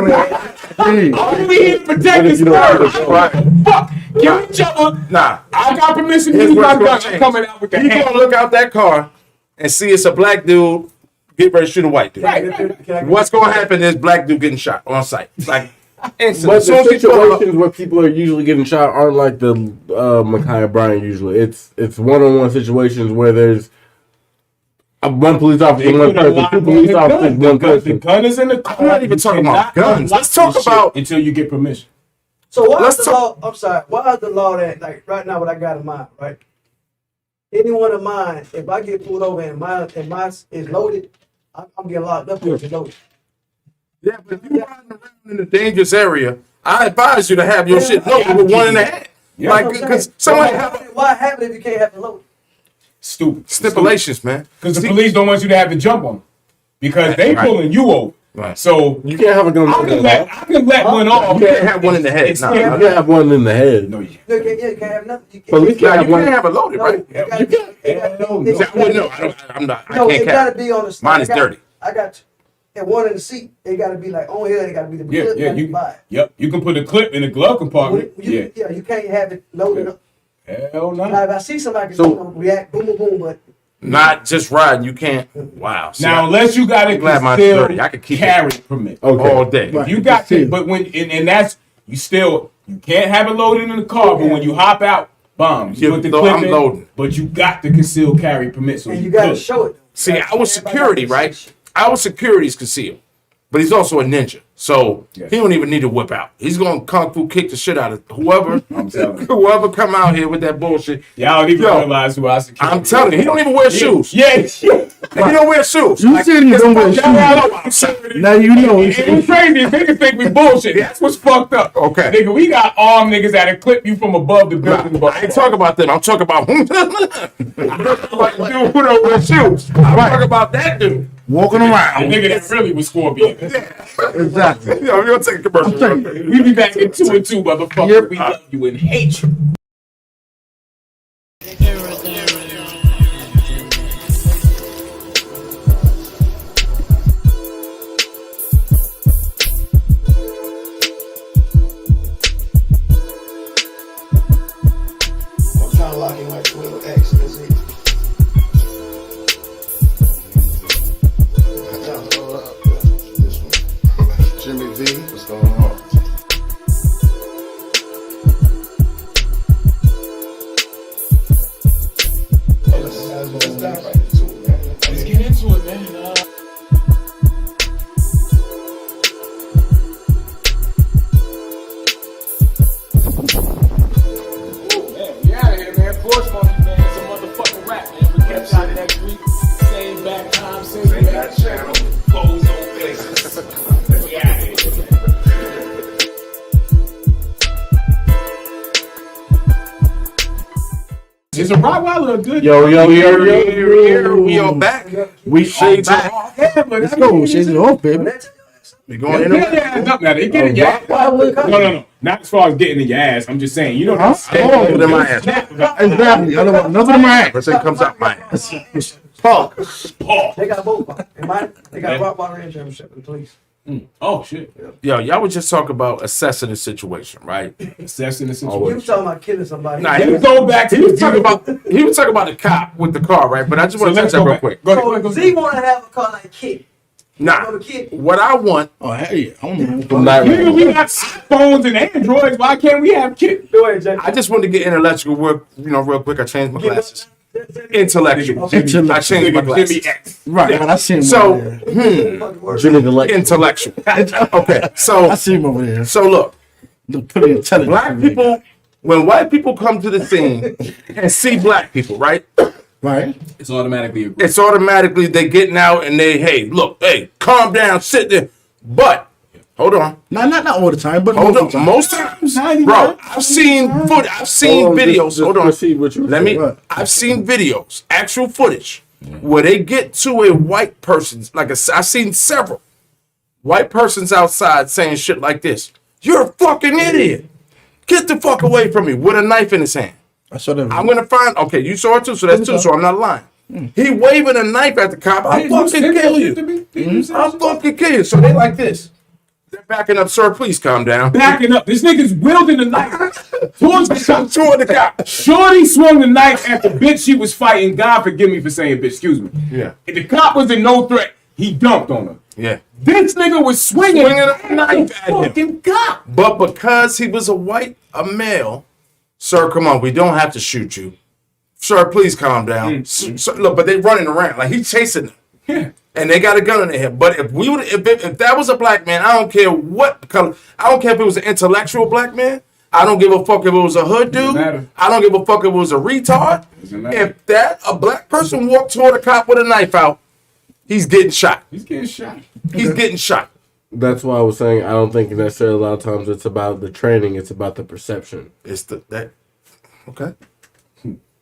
I'm only here to protect this bird. Right. Fuck. Give each other. Nah. I got permission to Here's use what's my gonna gun. I'm change. coming out with the You hand. gonna look out that car and see it's a black dude get ready to shoot a white dude. Right. What's gonna happen is black dude getting shot on sight. Like instantly. But As soon the as you pull up- situations where people are usually getting shot aren't like the Micaiah Bryant usually. It's one-on-one situations where there's one police officer, one person, two police officers, one The person. gun is in the car. I'm not even You talking about cannot guns. unlock Let's talk this shit about- until you get permission. So why Let's is the law? I'm sorry. Why is the law that like right now? What I got in mind, right? Any one of mine, if I get pulled over and mine is loaded, I'm getting locked up because it's loaded. Yeah, but if you're riding around in a dangerous area, I advise you to have your shit loaded with one in the head. Yeah. Like, because somebody have Why have it if you can't have it loaded? Stupid. stipulations, man. Because the police don't want you to have to jump on them. Because they Right. pulling you over. Right. So You can't have a gun. I can let one off. You can't have one in the head. It's No, You scary. can't have one in the head. No, you You can't have nothing. You can't. Police Nah, can't you have one. can't have it loaded, right? You gotta- You can't. it gotta- Hell it no. gotta- Well, no, I'm not. I No, can't it gotta cap. be on the. Mine is dirty. I got you. And one in the seat. It gotta be like on here. It gotta be the. Yeah, clip yeah, gotta you. be by it. Yep, you can put a clip in the glove compartment. You can't have it loaded up. Hell no. Now, if I see somebody So- react, boom, boom, boom, but Not just riding. You can't. Wow. See, Now, unless you got a I'm glad mine's concealed dirty. I could keep it. carry permit. Okay. all day. Right. You got to, Concealed. but when and that's you still you can't have it loaded in the car. But when you hop out, bombs. You Yeah, put the no, clip I'm in, loading. but you got the concealed carry permit. So and you you gotta good. show it. See, our security, right? Our security is concealed, but he's also a ninja, so Yes. he don't even need to whip out. He's gonna kung fu kick the shit out of whoever, I'm telling you. whoever come out here with that bullshit. Y'all don't even Yo, realize who I secure. I'm telling you, he don't even wear shoes. Yeah. He don't wear shoes. You said you don't wear Y'all shoes. know Now you know. It's crazy. Niggas think we bullshit. That's what's fucked up. Okay. Nigga, we got armed niggas that'll clip you from above the building. I ain't talking about them. I'm talking about dude who don't wear shoes. I'm talking about that dude. Walking The around. nigga that really was Scorpion. Exactly. Yo, we're gonna take a commercial. real quick. We be back in 2 and 2, motherfucker. Yep. We love you and hate you. I'm trying to lock in like Twitter X. That's it. Jimmy V, what's going on? Is a Rottweiler a good? Yo. We are back. We Shades back. off. Yeah, but Let's go. Shades off, baby. We They going in. get their ass up now. They get in your ass. No. Not as far as getting in your ass. I'm just saying, you know Huh? Nothing in my ass. Exactly. I don't want nothing in my ass. Person comes out my ass. Fuck. They got both. They got Rottweiler and German Shepherd, please. Oh shit. Yo, y'all would just talk about assessing the situation, right? Assessing the You situation. was talking about killing somebody. Nah, Let's go back to He was talking about the cop with the car, right? But I just want to touch that real quick. Go ahead. So Z want to have a car like Kid. Nah, Go to Kid. what I want, Oh, hell yeah. I don't know. Nigga, we got phones and Androids. Why can't we have kids? Go ahead, Jay. I just wanted to get intellectual work, real quick. I changed my glasses. Intellectual. I changed my Nigga, Jimmy glasses. X. Right. I see him So, over there. Jimmy the Lake. intellectual. Okay, I so see him over there. look, Pretty intelligent. black people, when white people come to the scene and see black people, right? Right. It's automatically a group. It's automatically they getting out and hey, calm down, sit there. But hold on. Not all the time, but Hold most on. of the time. Most times, bro, I've seen videos. Hold on. Proceed what you Let me. What? I've seen videos, actual footage, where they get to a white person's. I've seen several white persons outside saying shit like this. You're a fucking idiot. Get the fuck away from me with a knife in his hand. I saw that. I'm gonna find. Okay, you saw it too, so that's two. So I'm not lying. He waving a knife at the cop. I'll fucking kill you. I'll fucking kill you. So they like this. They're backing up, sir. Please calm down. Backing up. This nigga's wielding the knife towards the cop. Toward the cop. Shorty swung the knife at the bitch she was fighting. God forgive me for saying bitch. Excuse me. Yeah. And the cop was in no threat. He dumped on her. Yeah. This nigga was swinging A knife at him. fucking cop. But because he was a male, sir, come on, we don't have to shoot you. Sir, please calm down. Sir, look, but they running around like he's chasing them. Yeah. And they got a gun in their head. But if that was a black man, I don't care what color. I don't care if it was an intellectual black man. I don't give a fuck if it was a hood dude. matter. I don't give a fuck if it was a retard. Doesn't matter. If a black person walked toward a cop with a knife out, he's getting shot. He's getting shot. He's getting shot. That's why I was saying I don't think necessarily a lot of times it's about the training, it's about the perception. It's okay.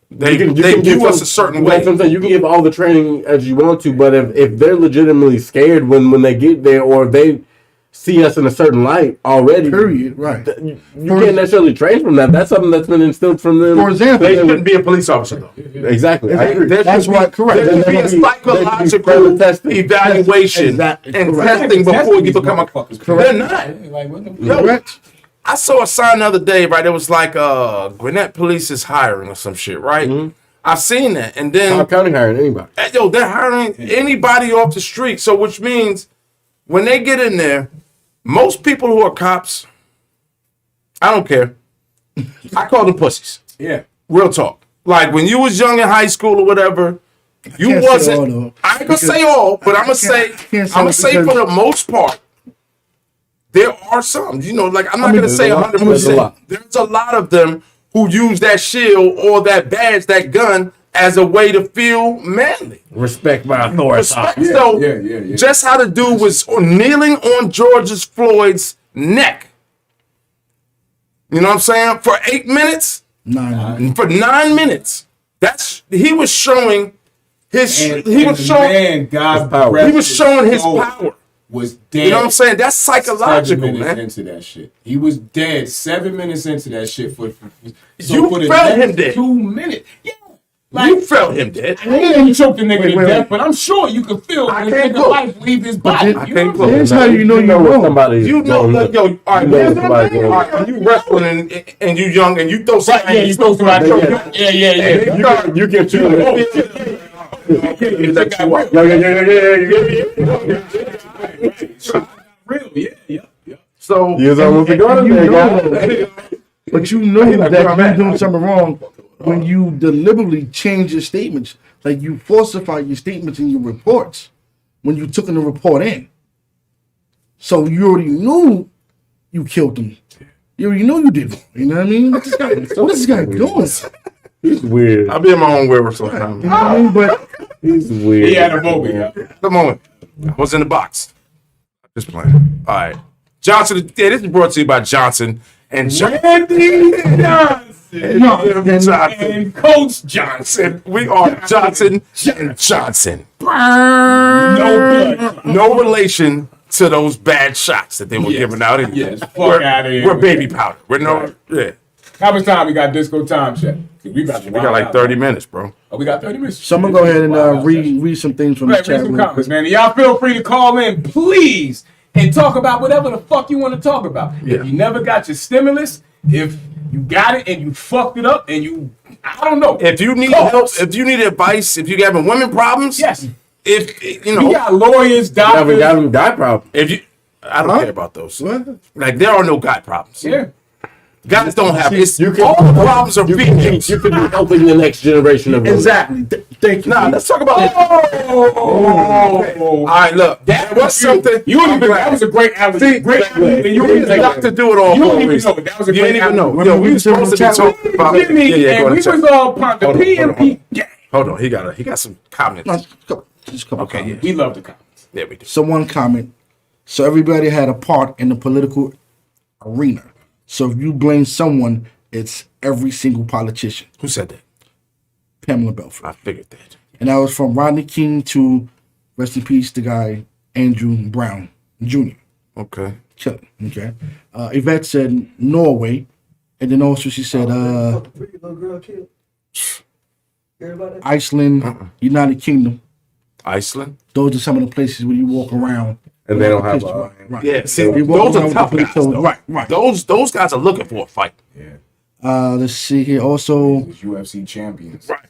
They give us a certain way. Like I'm saying, you can give all the training as you want to, but if they're legitimately scared when they get there, or if they see us in a certain light already, Period. Right. you can't necessarily train from that. That's something that's been instilled from them. For example, They shouldn't be a police officer though. Exactly. I agree. That's why. Correct. There should be a psychological evaluation Exactly. and Correct. testing before you become a. Correct. They're not. Like, what the Yo, Correct. I saw a sign the other day, right? It was like Gwinnett Police is hiring or some shit, right? Mm-hmm. I've seen that, and then Cobb County hiring anybody. yo, they're hiring anybody off the street. So which means when they get in there, most people who are cops, I don't care. I call them pussies. Yeah. Real talk. Like when you was young in high school or whatever, you can't say wasn't. all, though, I ain't gonna say all, but I'm gonna say can't say I'm gonna say because- for the most part, there are some. You know, like I'm not gonna there's say a lot. 100%. There's a lot of them who use that shield or that badge, that gun, as a way to feel manly. Respect my authority. Respect. Yeah, So yeah. just how the dude was kneeling on George Floyd's neck. You know what I'm saying? For 8 minutes. Nah. For 9 minutes, he was showing his. And he was the showing. man, God power. bless He was showing his soul, power. Was dead. You know what I'm saying? That's 7 psychological, minutes man. into that shit. He was dead 7 minutes into that shit. For You for the felt next him dead. 2 minutes. Yeah. You felt him dead. I didn't choke the nigga Wait, to wait, death, wait. but I'm sure you can feel I the can't nigga look. life leave his body. I You can't know what I'm look. Here's how you know you're what wrong. somebody. You know, like, yo, all right, You know man, somebody's going all right, when you wrestling and you young and you throw Right, something. yeah, you supposed to ride Yeah. yeah. You can feel it. Real, yeah. So You was almost a gun there, guy. But you know like, where I'm that at. you're doing something wrong when you deliberately change your statements. Like you falsify your statements in your reports when you took in the report in. So you already knew you killed him. You already know you did it. You know what I mean? What this guy doing? He's weird. I'll be in my own way sometimes. You know what I mean? But He's weird. He had a moment, yeah. Come on. I was in the box. Just playing. All right. Johnson, yeah, this is brought to you by Johnson and Randy Johnson Johnson. and Coach Johnson. We are Johnson and Johnson. No blood. No relation to those bad shots that they were giving out. Yes, fuck out of here. We're baby powder. We're no. Yeah. How much time we got? Disco time check. We got like 30 minutes, bro. Oh, we got 30 minutes. So I'm gonna go ahead and read some things from the Read chat some real comments, quick. man. Y'all feel free to call in, please, and talk about whatever the fuck you want to talk about. Yeah. If you never got your stimulus, if you got it and you fucked it up, and I don't know. If you need help, if you need advice, if you having women problems, Yes. If We got lawyers, doctors. We got him guy problem. if you, I don't care about those. What? Like there are no guy problems. Yeah. Guys don't have. It's, You can- all the problems are females. You could be helping the next generation of women. Exactly. Thank you. Nah, let's talk about. All right, look. That was something. You don't even. That was a great analogy. Great analogy. You didn't have to do it all You for don't a even reason. know. That was a You great didn't even know. analogy. Yo, we were supposed to be talking about. Jimmy, Yeah, and go we ahead. was all part the Hold on, PMP. Yeah. Hold on, he got some comments. No, just a couple Okay, comments. We love the comments. There we do. So one comment. So everybody had a part in the political arena. So if you blame someone, it's every single politician. Who said that? Pamela Belford. I figured that. And that was from Rodney King to, rest in peace, the guy, Andrew Brown Jr. Okay. Kill it, okay? Yvette said Norway. And then also she said Fuck the pretty little girl killed. You heard about that? Iceland, United Kingdom. Iceland. Those are some of the places where you walk around. And they don't have Right, right. Yeah, see, They walk those are around tough with the guys. police, Though. right, right. Those guys are looking for a fight. Let's see here. Also, These UFC champions. Right.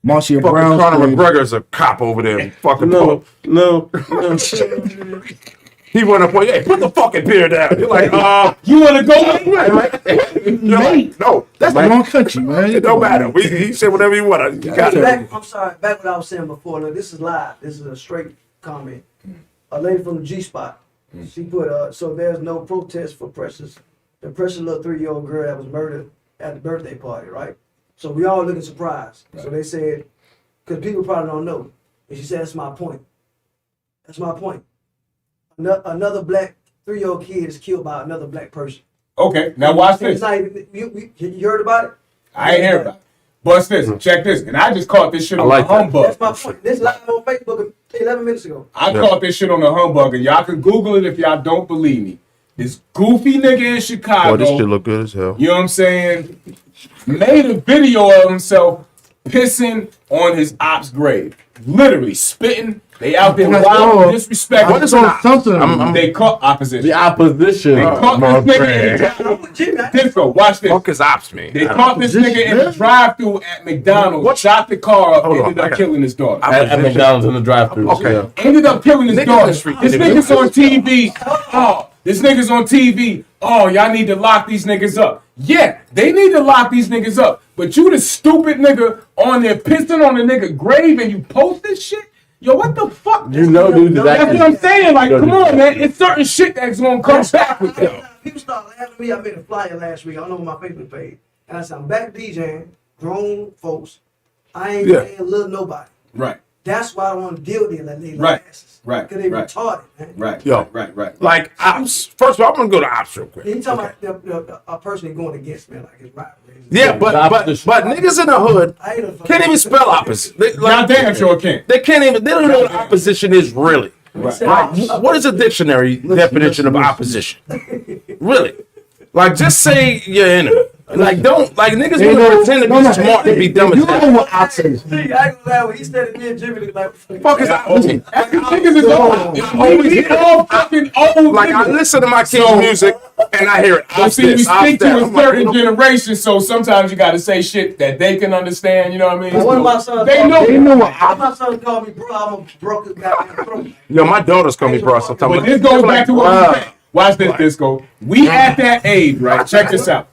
Marcia Fucking Brown. Conor said- McGregor's a cop over there. And fucking No. He went up. Hey, put the fucking beer down. You're like, You want to go? you're like, no, That's the wrong country, man. it don't matter. He said whatever you want. You got it. I'm sorry, back what I was saying before. Look, this is live. This is a straight comment. A lady from the G Spot. She put so there's no protest for the precious little 3-year-old girl that was murdered at the birthday party, right? So we all looking surprised. So they said, because people probably don't know. And she said, that's my point. That's my point. Another black 3-year-old kid is killed by another black person. Okay, now watch It's this. not even, you heard about it? I ain't hear about it. Bust this. Check this. And I just caught this shit on like the that. humbug. That's my point. This live on Facebook 11 minutes ago. I caught this shit on the humbug, and y'all can Google it if y'all don't believe me. This goofy nigga in Chicago, look good as hell. you know what I'm saying, made a video of himself pissing on his op's grave. Literally spitting. They out there wild, disrespectful. What is on Something. They caught opposition. The opposition. They caught my this friend. nigga. Disco, watch this. Fuck is ops, man. They caught this nigga in the drive-thru at McDonald's. Shot the car up. Hold on, Ended I up got- killing his daughter. At McDonald's in the drive-thru. Okay. Yeah. Ended up killing his Niggas daughter. in the street This didn't nigga's on TV. Oh, this nigga's on TV. Oh, y'all need to lock these niggas up. Yeah, they need to lock these niggas up. But you the stupid nigga on there pissing on the nigga grave and you post this shit? Yo, what the fuck? You know, dude, That's what I'm saying. Like, You know, come on, man. It's certain shit that's gonna come back with that. People start laughing at me. I made a flyer last week. I don't know on my Facebook page. And I said, I'm back DJing, grown folks. I ain't paying little nobody. Right, That's why I don't want to deal with these little Right. asses. Right. Because they Right. retarded, man. right, Yo. right. Like ops. First of all, I'm gonna go to ops real quick. He talking about a person going against me, like his rivalry. Yeah, but niggas in the hood I ain't a can't even spell opposite. They, Y'all damn sure can't. They can't even. They don't know what opposition is really. Like, what is a dictionary definition of opposition? Really? Like, just say your enemy. Like, don't like niggas want to pretend to be smart and be dumb as You know hell. what I say. See, I ain't gonna lie. When he said it, me and Jimmy look like Fuck is opposition? Niggas is old. We all fucking old. Like, I niggas. listen to my kids' music and I hear it. But Ops see, we this, ops speak that. to a I'm like, certain generation, so sometimes you got to say shit that they can understand. You know what I mean? One of my sons. They know. They know what One of my sons called me, bro. I'm a broken goddamn throat. Yo, my daughters call me bro sometimes. But this goes back to what we said. Watch this, Disco. We at that age, right? Check this out.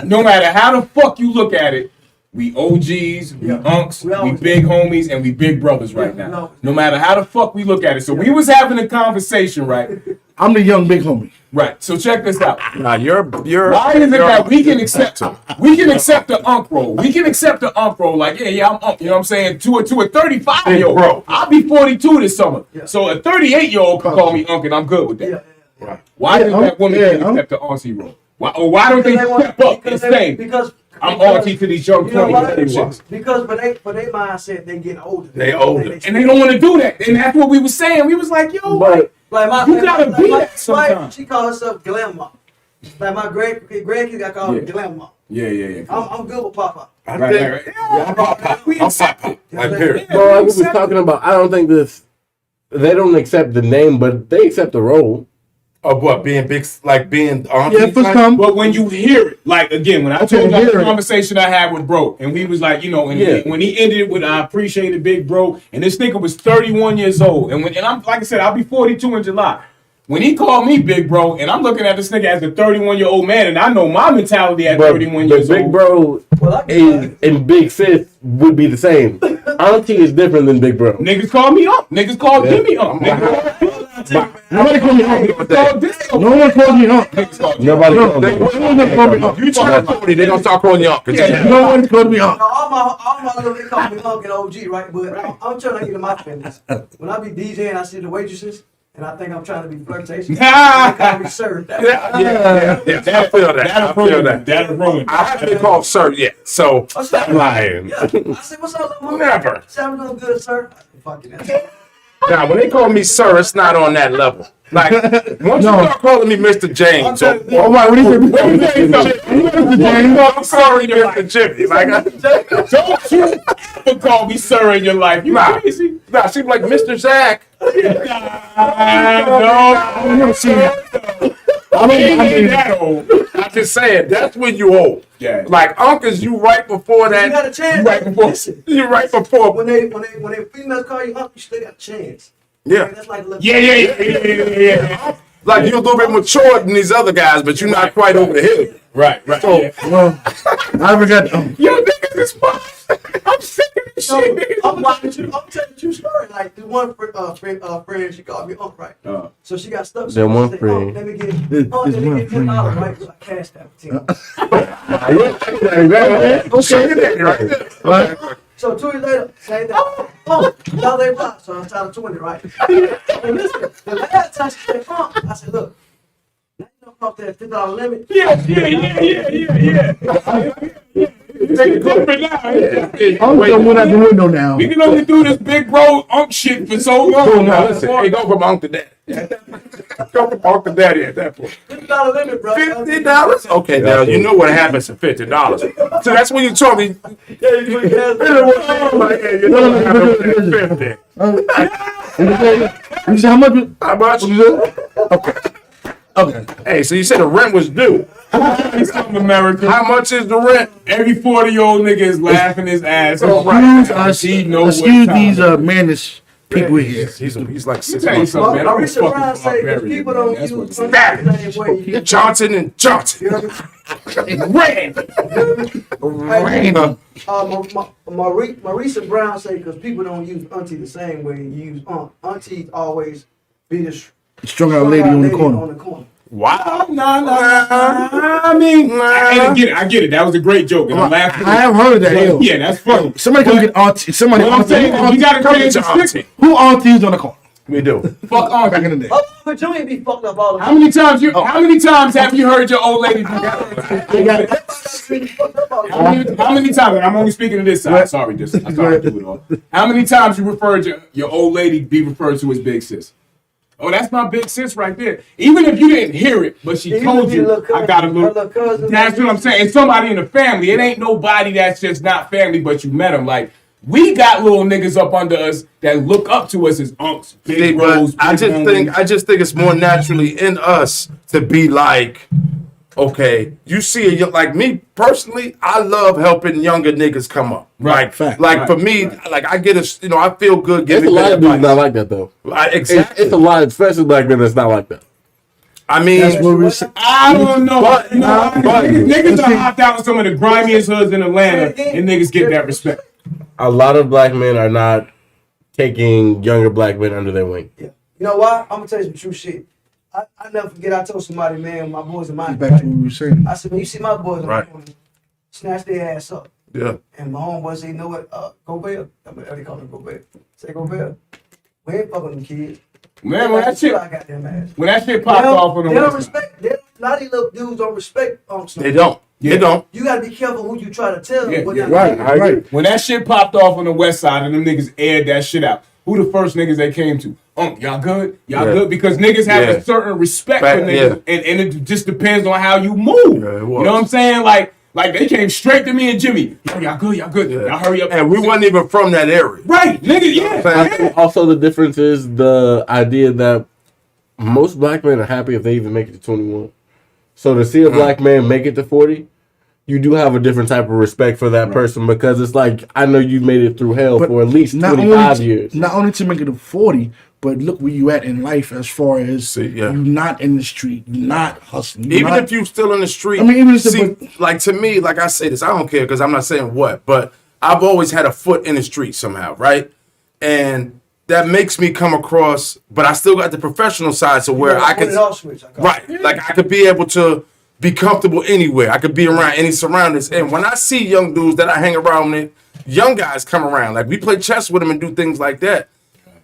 No matter how the fuck you look at it, we OGs, we unks, we big homies, and we big brothers right now. No matter how the fuck we look at it. So we was having a conversation, right? I'm the young big homie. Right. So check this out. Nah, you're. Why is it that we can accept the unk roll? We can accept the unk roll, like, yeah, I'm unk, you know what I'm saying? To a 35-year-old. Bro. I'll be 42 this summer. So a 38-year-old can call me unk and I'm good with that. Why is that woman can't accept the auntie roll? Why don't they step up and say, because I'm auntie to these young you know 20 why? chicks? Because for their mindset, they getting older. They older. And they don't want to do that. And that's what we was saying. We was like, yo, But you gotta be that sometimes. She call herself grandma. Like my grandkids, I call her grandma. Yeah. I'm good with Papa. I Right, think, right, right. yeah, I'm Papa. Like, period. But like we was talking about, I don't think they don't accept the name, but they accept the role. Of what? Being big, like being auntie? Yeah, for type? some. But when you hear it, like again, when I Okay, told you hear the it. conversation I had with Bro, and he was like, when he ended it with I appreciated Big Bro, and this nigga was 31 years old, and I'm like I said, I'll be 42 in July. When he called me Big Bro, and I'm looking at this nigga as a 31-year-old man, and I know my mentality at 31 years Big old. Bro Well, I get and Big Sis would be the same. Auntie is different than Big Bro. Niggas call me up. Niggas call Jimmy up. Nobody call me Unc. Niggas call Disco. No one calls me Unc. Nobody No calls me. one calls me Unc. You turn 40, they gonna start calling you up. No one calls me Unc. Now, all my little, they call me Unc and OG, right? But I'm trying to get in my feelings. When I be DJing, I see the waitresses, and I think I'm trying to be flirtatious. They call me sir. Yeah. I feel that. I feel that. That'll ruin. I haven't been called sir yet, so stop lying. Yeah. I said, what's up, little mama? Never. I said, I'm doing good, sir. Fucking that. Now, when they call me sir, it's not on that level. Like, once you start calling me Mr. James, or Oh, why? What do you say? I'm sorry, Mr. Jimmy. Like, Don't you ever call me sir in your life. You crazy? nah, she's like Mr. Zach. No. I've never seen that. I ain't that old. I'm just saying, that's when you old. Yeah. Like, uncles, you right before You got a that. chance. Right before. Listen, You right before. when they females call you Unc, you still got a chance. Yeah. That's like a little Yeah. Like, you're a little bit mature than these other guys, but you're not quite over the hill. Right. So, Well, I forgot. Yo, niggas is fun. I'm sick of this So, shit. Niggas. I'm telling you a story. Like the one friend, she called me Unc, right? So she got stuck. That one She said, friend. Unc, let me get $10, right? So I cashed that for $10. Right? So 2 years later, same thing. Oh, $1 block. So I started 20, right? And listen, the last time she said, I said, look, now you know off that $50 limit. Yeah. Take it different now. I'm going out the window now. We can only do this big bro unk shit for so long. now listen, hey, go from uncle to daddy. Go from uncle to daddy at that point. $50 limit, bro. $50? Okay, now you know what happens to $50. So that's when you told me. You know what happens at 50. You say how much? How much? Okay. Hey, so you said the rent was due. He's from America. How much is the rent? Every 40-year-old nigga is laughing his ass off. Excuse these mannish people here. He's like six Tell you months. something, man. I'm a Maurice fucking Brown say because barbarian, people man. don't That's use what the same way. Johnson and Johnson. You know what I mean? Maurice Brown say because people don't use auntie the same way you use aunt. Auntie always be the Strung out lady on the corner. Wow. I mean, I get it. That was a great joke, and I'm laughing. I have heard of that. Yo. Yeah, that's funny. Somebody come get auntie. Somebody What I'm saying is, you gotta change the stick. Who aunties on the corner? We do. Fuck on Back in the day. Oh, but you ain't be fucked up all the How time. many times have you heard your old lady? They got How many times? And I'm only speaking to this side. Sorry, I started to do it all. How many times you referred your old lady be referred to as big sis? Oh, that's my big sis right there. Even if you didn't hear it, but she told you, I got a little. That's what I'm saying. It's somebody in the family. It ain't nobody that's just not family, but you met them. Like, we got little niggas up under us that look up to us as unks, big bros. I just think it's more naturally in us to be like, okay, you see, like me personally, I love helping younger niggas come up. Right, Like for me, like I get I feel good There's giving a lot of advice. dudes not like that though. Exactly. It's a lot, especially black men, that's not like that. I mean, That's what we're saying. I don't know. But- Niggas are hopped out with some of the grimiest hoods in Atlanta, and niggas get that respect. A lot of black men are not taking younger black men under their wing. Yeah. You know why? I'm gonna tell you some true shit. I never forget. I told somebody, man, my boys in my Back to what we were saying. I said, when you see my boys, Right. snatch their ass up. yeah. And my homeboy said, you know what? Go Bear. They call him Go Bear. Say Go Bear. We ain't fucking them kids. Man, when that shit I got them ass. popped off on the They don't West Side. respect. They don't lot of these little dudes don't respect unks. They don't. Yeah. They don't. You gotta be careful who you try to tell. Yeah, what yeah, not to do. Right. When that shit popped off on the west side and them niggas aired that shit out, who the first niggas they came to? Y'all good? Y'all Yeah. good? Because niggas have Yeah. a certain respect Fact, for niggas, and it just depends on how you move. Yeah, it You was. know what I'm saying? Like they came straight to me and Jimmy. Yo, y'all good? Y'all good? Y'all hurry up. And we wasn't even from that area. Right, nigga, yeah. Also, the difference is the idea that most black men are happy if they even make it to 21. So to see a black man make it to 40, you do have a different type of respect for that person because it's like, I know you made it through hell for at least 25 years. Not only to make it to 40, but look where you at in life as far as you're not in the street, you're not hustling. Even if you still in the street, I mean, even if like to me, like I say this, I don't care because I'm not saying what, but I've always had a foot in the street somehow, right? And that makes me come across, but I still got the professional side to where I can, right? Like I could be able to be comfortable anywhere. I could be around any surroundings. And when I see young dudes that I hang around with, young guys come around, like we play chess with them and do things like that.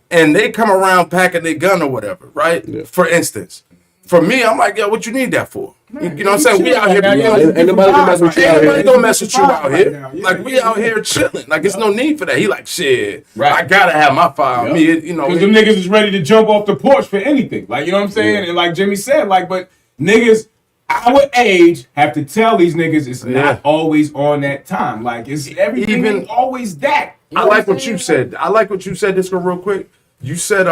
And they come around packing their gun or whatever, right? Yeah. For instance. For me, I'm like, yo, what you need that for? You know what I'm saying? We out here. Ain't nobody gonna mess with you out here. Ain't gonna mess with you out here. Like, we out here chilling. Like, it's no need for that. He like, shit, I gotta have my file on me. You know, because them niggas is ready to jump off the porch for anything. Like, you know what I'm saying? And like Jimmy said, like, but niggas our age have to tell these niggas it's not always on that time. Like, it's everything ain't always that. I like what you said. I like what you said, Disco, real quick. You said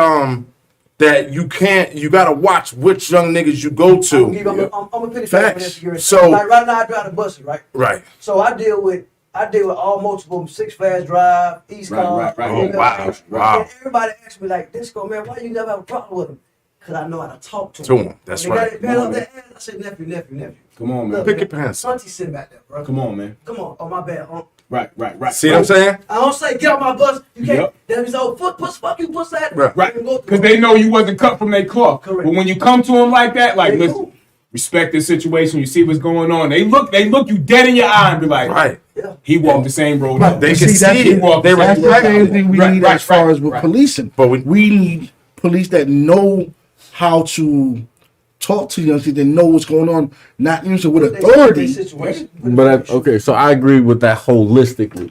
that you gotta watch which young niggas you go to. I'm a pretty facts. So like right now I drive the bus, right? Right. So I deal with all multiple 6 Fast Drive, East Coast. Right. Oh wow. And everybody asks me like, Disco, man, why you never have a problem with him? Because I know how to talk to him. That's when right. They got it up their ass, I said, nephew. Come on, man. Look, pick your pants up. Auntie sitting back there, bro. Come on, man. Come on. Oh, my bad. Right. See what I'm saying? I don't say get on my bus. You can't. That is old fuck you, puss that. Right. Because they know you wasn't cut from their cloth. Correct. But when you come to them like that, like, listen, respect this situation. You see what's going on. They look you dead in your eye and be like, right. Yeah. He walked the same road. They can see it. That's the same thing we need as far as with policing. But we need police that know how to talk to young kids and know what's going on, not even with authority. But okay, so I agree with that holistically.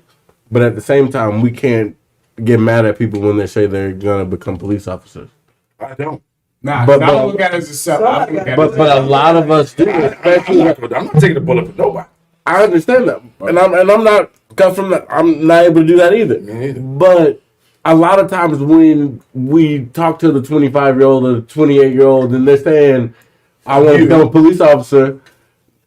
But at the same time, we can't get mad at people when they say they're gonna become police officers. I don't. Nah, but I don't look at it as a self. But a lot of us do. I'm not taking a bullet for nobody. I understand that, and I'm not cut from that. I'm not able to do that either. Me neither. But a lot of times when we talk to the 25-year-old or the 28-year-old and they're saying, I want to become a police officer,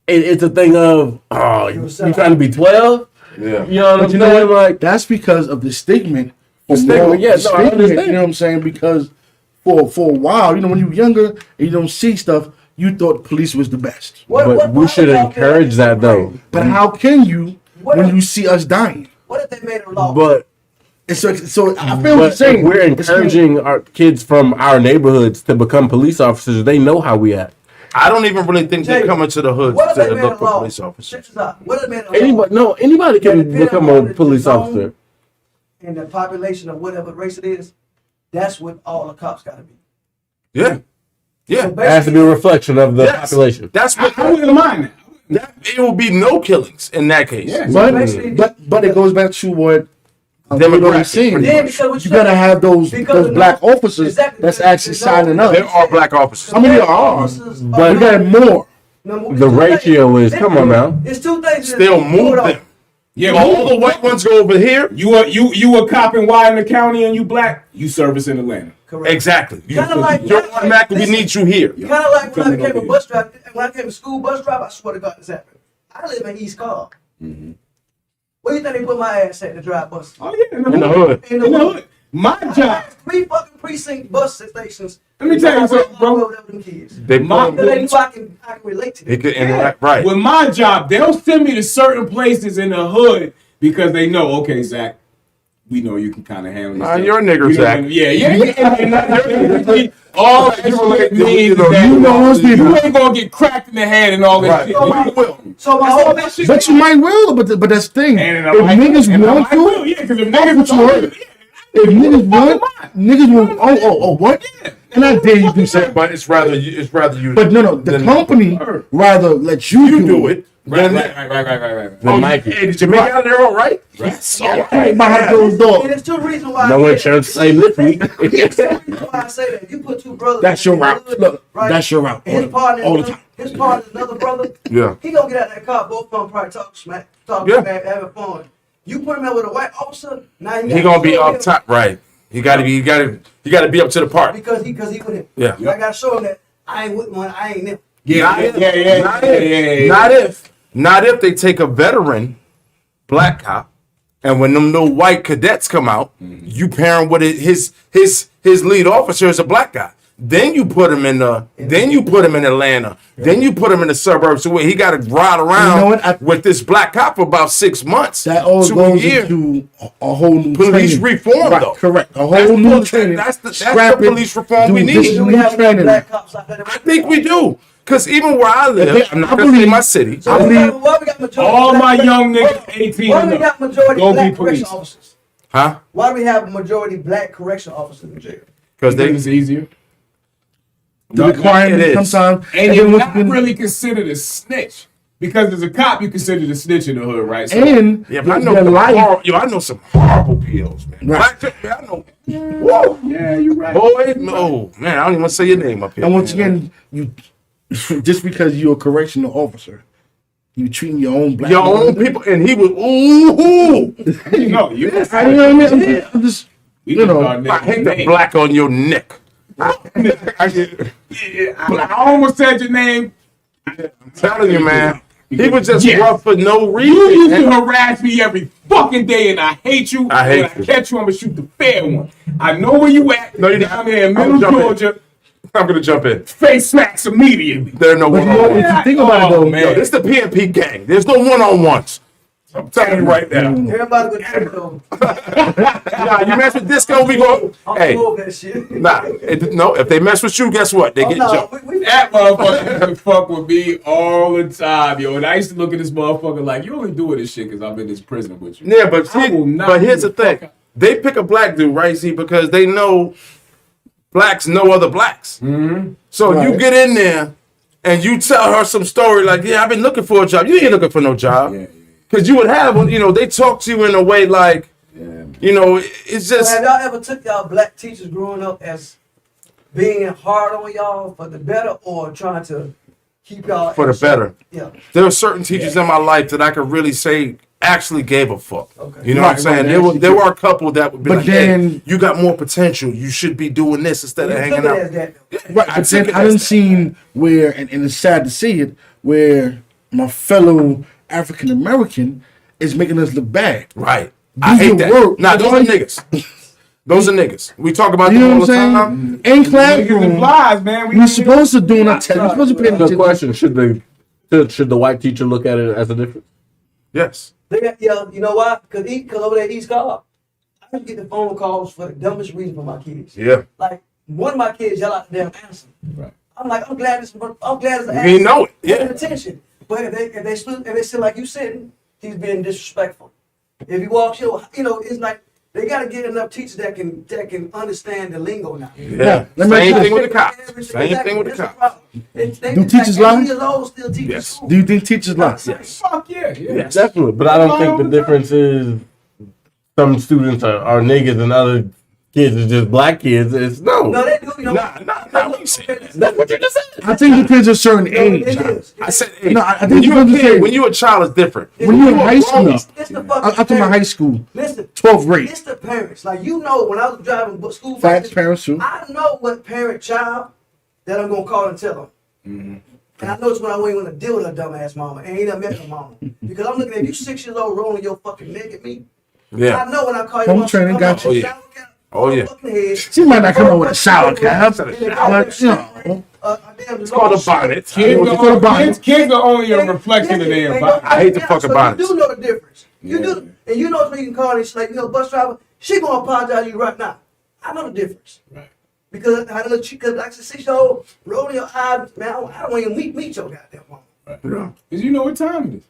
it's a thing of, you trying to be 12? Yeah. You know what I'm saying? Like, that's because of the stigma. I understand. You know what I'm saying? Because for a while, you know, when you were younger and you don't see stuff, you thought police was the best. But we should encourage that, though. But how can you when you see us dying? What if they made a law? But so I feel what you're saying. We're encouraging our kids from our neighborhoods to become police officers. They know how we act. I don't even really think they're coming to the hood to look for police officers. Anybody can become a police officer. And the population of whatever race it is, that's what all the cops got to be. Yeah. Yeah. So it has to be a reflection of the population. That's what I wouldn't mind that. It will be no killings in that case. Yeah. But it goes back to what demographic. You gotta have those black officers that's actually signing up. There are black officers. I mean, there are, but we got more. The ratio is, come on now. It's two things. Still move them. Yeah, all the white ones go over here. You a cop in Washington County and you black. You service in Atlanta. Correct. Exactly. You're automatically we need you here. Kind of like when I became a bus driver. When I became a school bus driver, I swear to God, this happened. I live in East Cobb. Mm-hmm. Where do you think they put my ass at to drive buses? Oh yeah, in the hood. In the hood. My job. 3 fucking precinct bus stations. Let me tell you something, bro. They knew I can relate to them. They could interact, right. With my job, they'll send me to certain places in the hood because they know, okay, Zach, we know you can kind of handle this. You're a nigger, Zach. Yeah. All that you mean is that you ain't gonna get cracked in the head and all that shit. So my whole shit. But you might will, but that's the thing. If niggas want to, yeah, because if niggas if niggas want, niggas will. Oh, what? Yeah. And I dare you do something. But it's rather you. But no, the company rather let you do it. Right. The Mikey. Hey, did you make out there all right? Yes. Behind closed door. And there's two reasons why. No I insurance say claim this week. that. There's two reasons why I say that. You put two brothers. That's your route. Look, right? that's your route. And his partner, all the time. his partner's another brother. Yeah. He gonna get out of that car. Both of them probably talking smack, Yeah. having fun. You put him in with a white officer. Now He gonna be up top, right? You gotta be up to the part. because he with him. Yeah. I gotta show him that I ain't with one. I ain't them. Not if they take a veteran black cop, and when them little white cadets come out, you pair him with his lead officer is a black guy. Then you put him in Atlanta. Then you put him in the suburbs where he got to ride around with this black cop for about 6 months. That all to goes a year. into a whole new Police training. reform, Right, though. correct. A whole new training. That's the Scrap it. police reform Do we this need. Do we new have enough training. black cops out there? I think we do. Because even where I live, Okay, I'm not I going to say believe- my city. So I believe why we got majority All black my correction- young niggas 18 Why and we up. got majority Go be black police. correction officers? Huh? Why do we have majority black correction officers in jail? Because Because it's easier. the it requirement is. sometimes. And then you're once not you get- really considered a snitch. Because as a cop, you considered a snitch in the hood, right? So And Yeah, but I know your some life. I know some horrible pills, man. Right. I know. Whoa. yeah, you're right. Boy, oh man, I don't even want to say your name up here. And once man. again, you just because you're a correctional officer, you treating your own black Your own people, and he was ooh. You know, you. I, you know what I mean? I'm just you know. I hate the black on your neck. I almost said your name. I'm telling you, man. He was just Yes. rough for no You used reason. to harass me every fucking day, and I hate you. I hate when you. I catch you, I'm gonna shoot the fair one. I know where you at. No, you're down not. there in I'm Middle jumping. Georgia. I'm gonna jump in. Face smacks immediately. There's no But you know, one-on-one. if you think about it though, man. Yo, this the PNP gang. There's no one-on-ones. I'm telling you right now. Everybody go to Nah, you mess with Disco, we go. I'm Hey, cool with that shit. nah. If they mess with you, guess what? They get no, jumped. we That motherfucker used to fuck with me all the time, yo. And I used to look at this motherfucker like, you only doing this shit because I'm in this prison with you. Yeah, but I will not but here's the give a fuck. thing. They pick a black dude, right? See, because they know blacks know other blacks. Mm-hmm. So you Right. get in there and you tell her some story like, yeah, I've been looking for a job. You ain't looking for no job. Yeah, Because you would have, they talk to you in a way like, it's So just, have y'all ever took y'all black teachers growing up as being hard on y'all for the better or trying to keep y'all for the better. Yeah. There are certain teachers in my life that I could really say actually gave a fuck. Okay. You know what I'm Right, saying? right, There were a couple that would be But like, then- hey, you got more potential. You should be doing this instead of You hanging took it out. as that, though. Right, but then I done seen where, and it's sad to see it, where my fellow African American is making us look bad. Right. Do I hate your that. work. Nah, those are Like- niggas. Those are niggas. We talk about You them know all what the I'm time. saying? In Niggas classroom, and flies, man. you're supposed to do not tell. You're supposed to pay The attention. question: should the white teacher look at it as a difference? Yes. They got, you know why? Because over there East Cobb, I used to get the phone calls for the dumbest reason for my kids. Yeah. Like one of my kids yell out the damn answer. Right. I'm like, I'm glad it's an answer. You know it. Pay Yeah. attention. But if they say like you said, he's being disrespectful. If he walks it's like they gotta get enough teachers that can understand the lingo now. Yeah. Let me Same ask you thing with the Everything- cops. Same thing with the that's cops. problem. They Do teachers lie? Years old still teach Yes. school. Do you think teachers lie? Yes. Fuck yeah. Yes. Definitely, but I don't think the difference is some students are niggas and other kids is just black kids. It's No, they do. Nah, we say that. That's what you just said. I think it depends on a certain age. It is. I said, hey, No, I think when you're you're a supposed to say- kid, when you're a child, it's different. When you're in a high school, grown- no. It's the fucking I'm talking about high school, Listen, 12th grade. it's the parents. Like when I was driving school Facts, buses, parents too. I know what parent child that I'm gonna call and tell them. And I know it's when I ain't gonna deal with a dumbass mama and ain't never met her mama. Because I'm looking at you 6 years old rolling your fucking neck at me. Yeah. I know when I call you Home mama, training, I'm got like, you. shower cap Oh, on yeah. the fucking head. She might not come out with a shower cap. And But, it's called a bonnet. Kids are only a reflection of their environment. I hate the fucking bonnets. You do know the difference. You Yeah. do, and you know when you can call and she's like, bus driver, she gonna apologize to you right now. I know the difference. Right. Because I know because like a 6-year-old rolling your eyes, man, I don't want you to meet your goddamn mama. Because you know what time it is.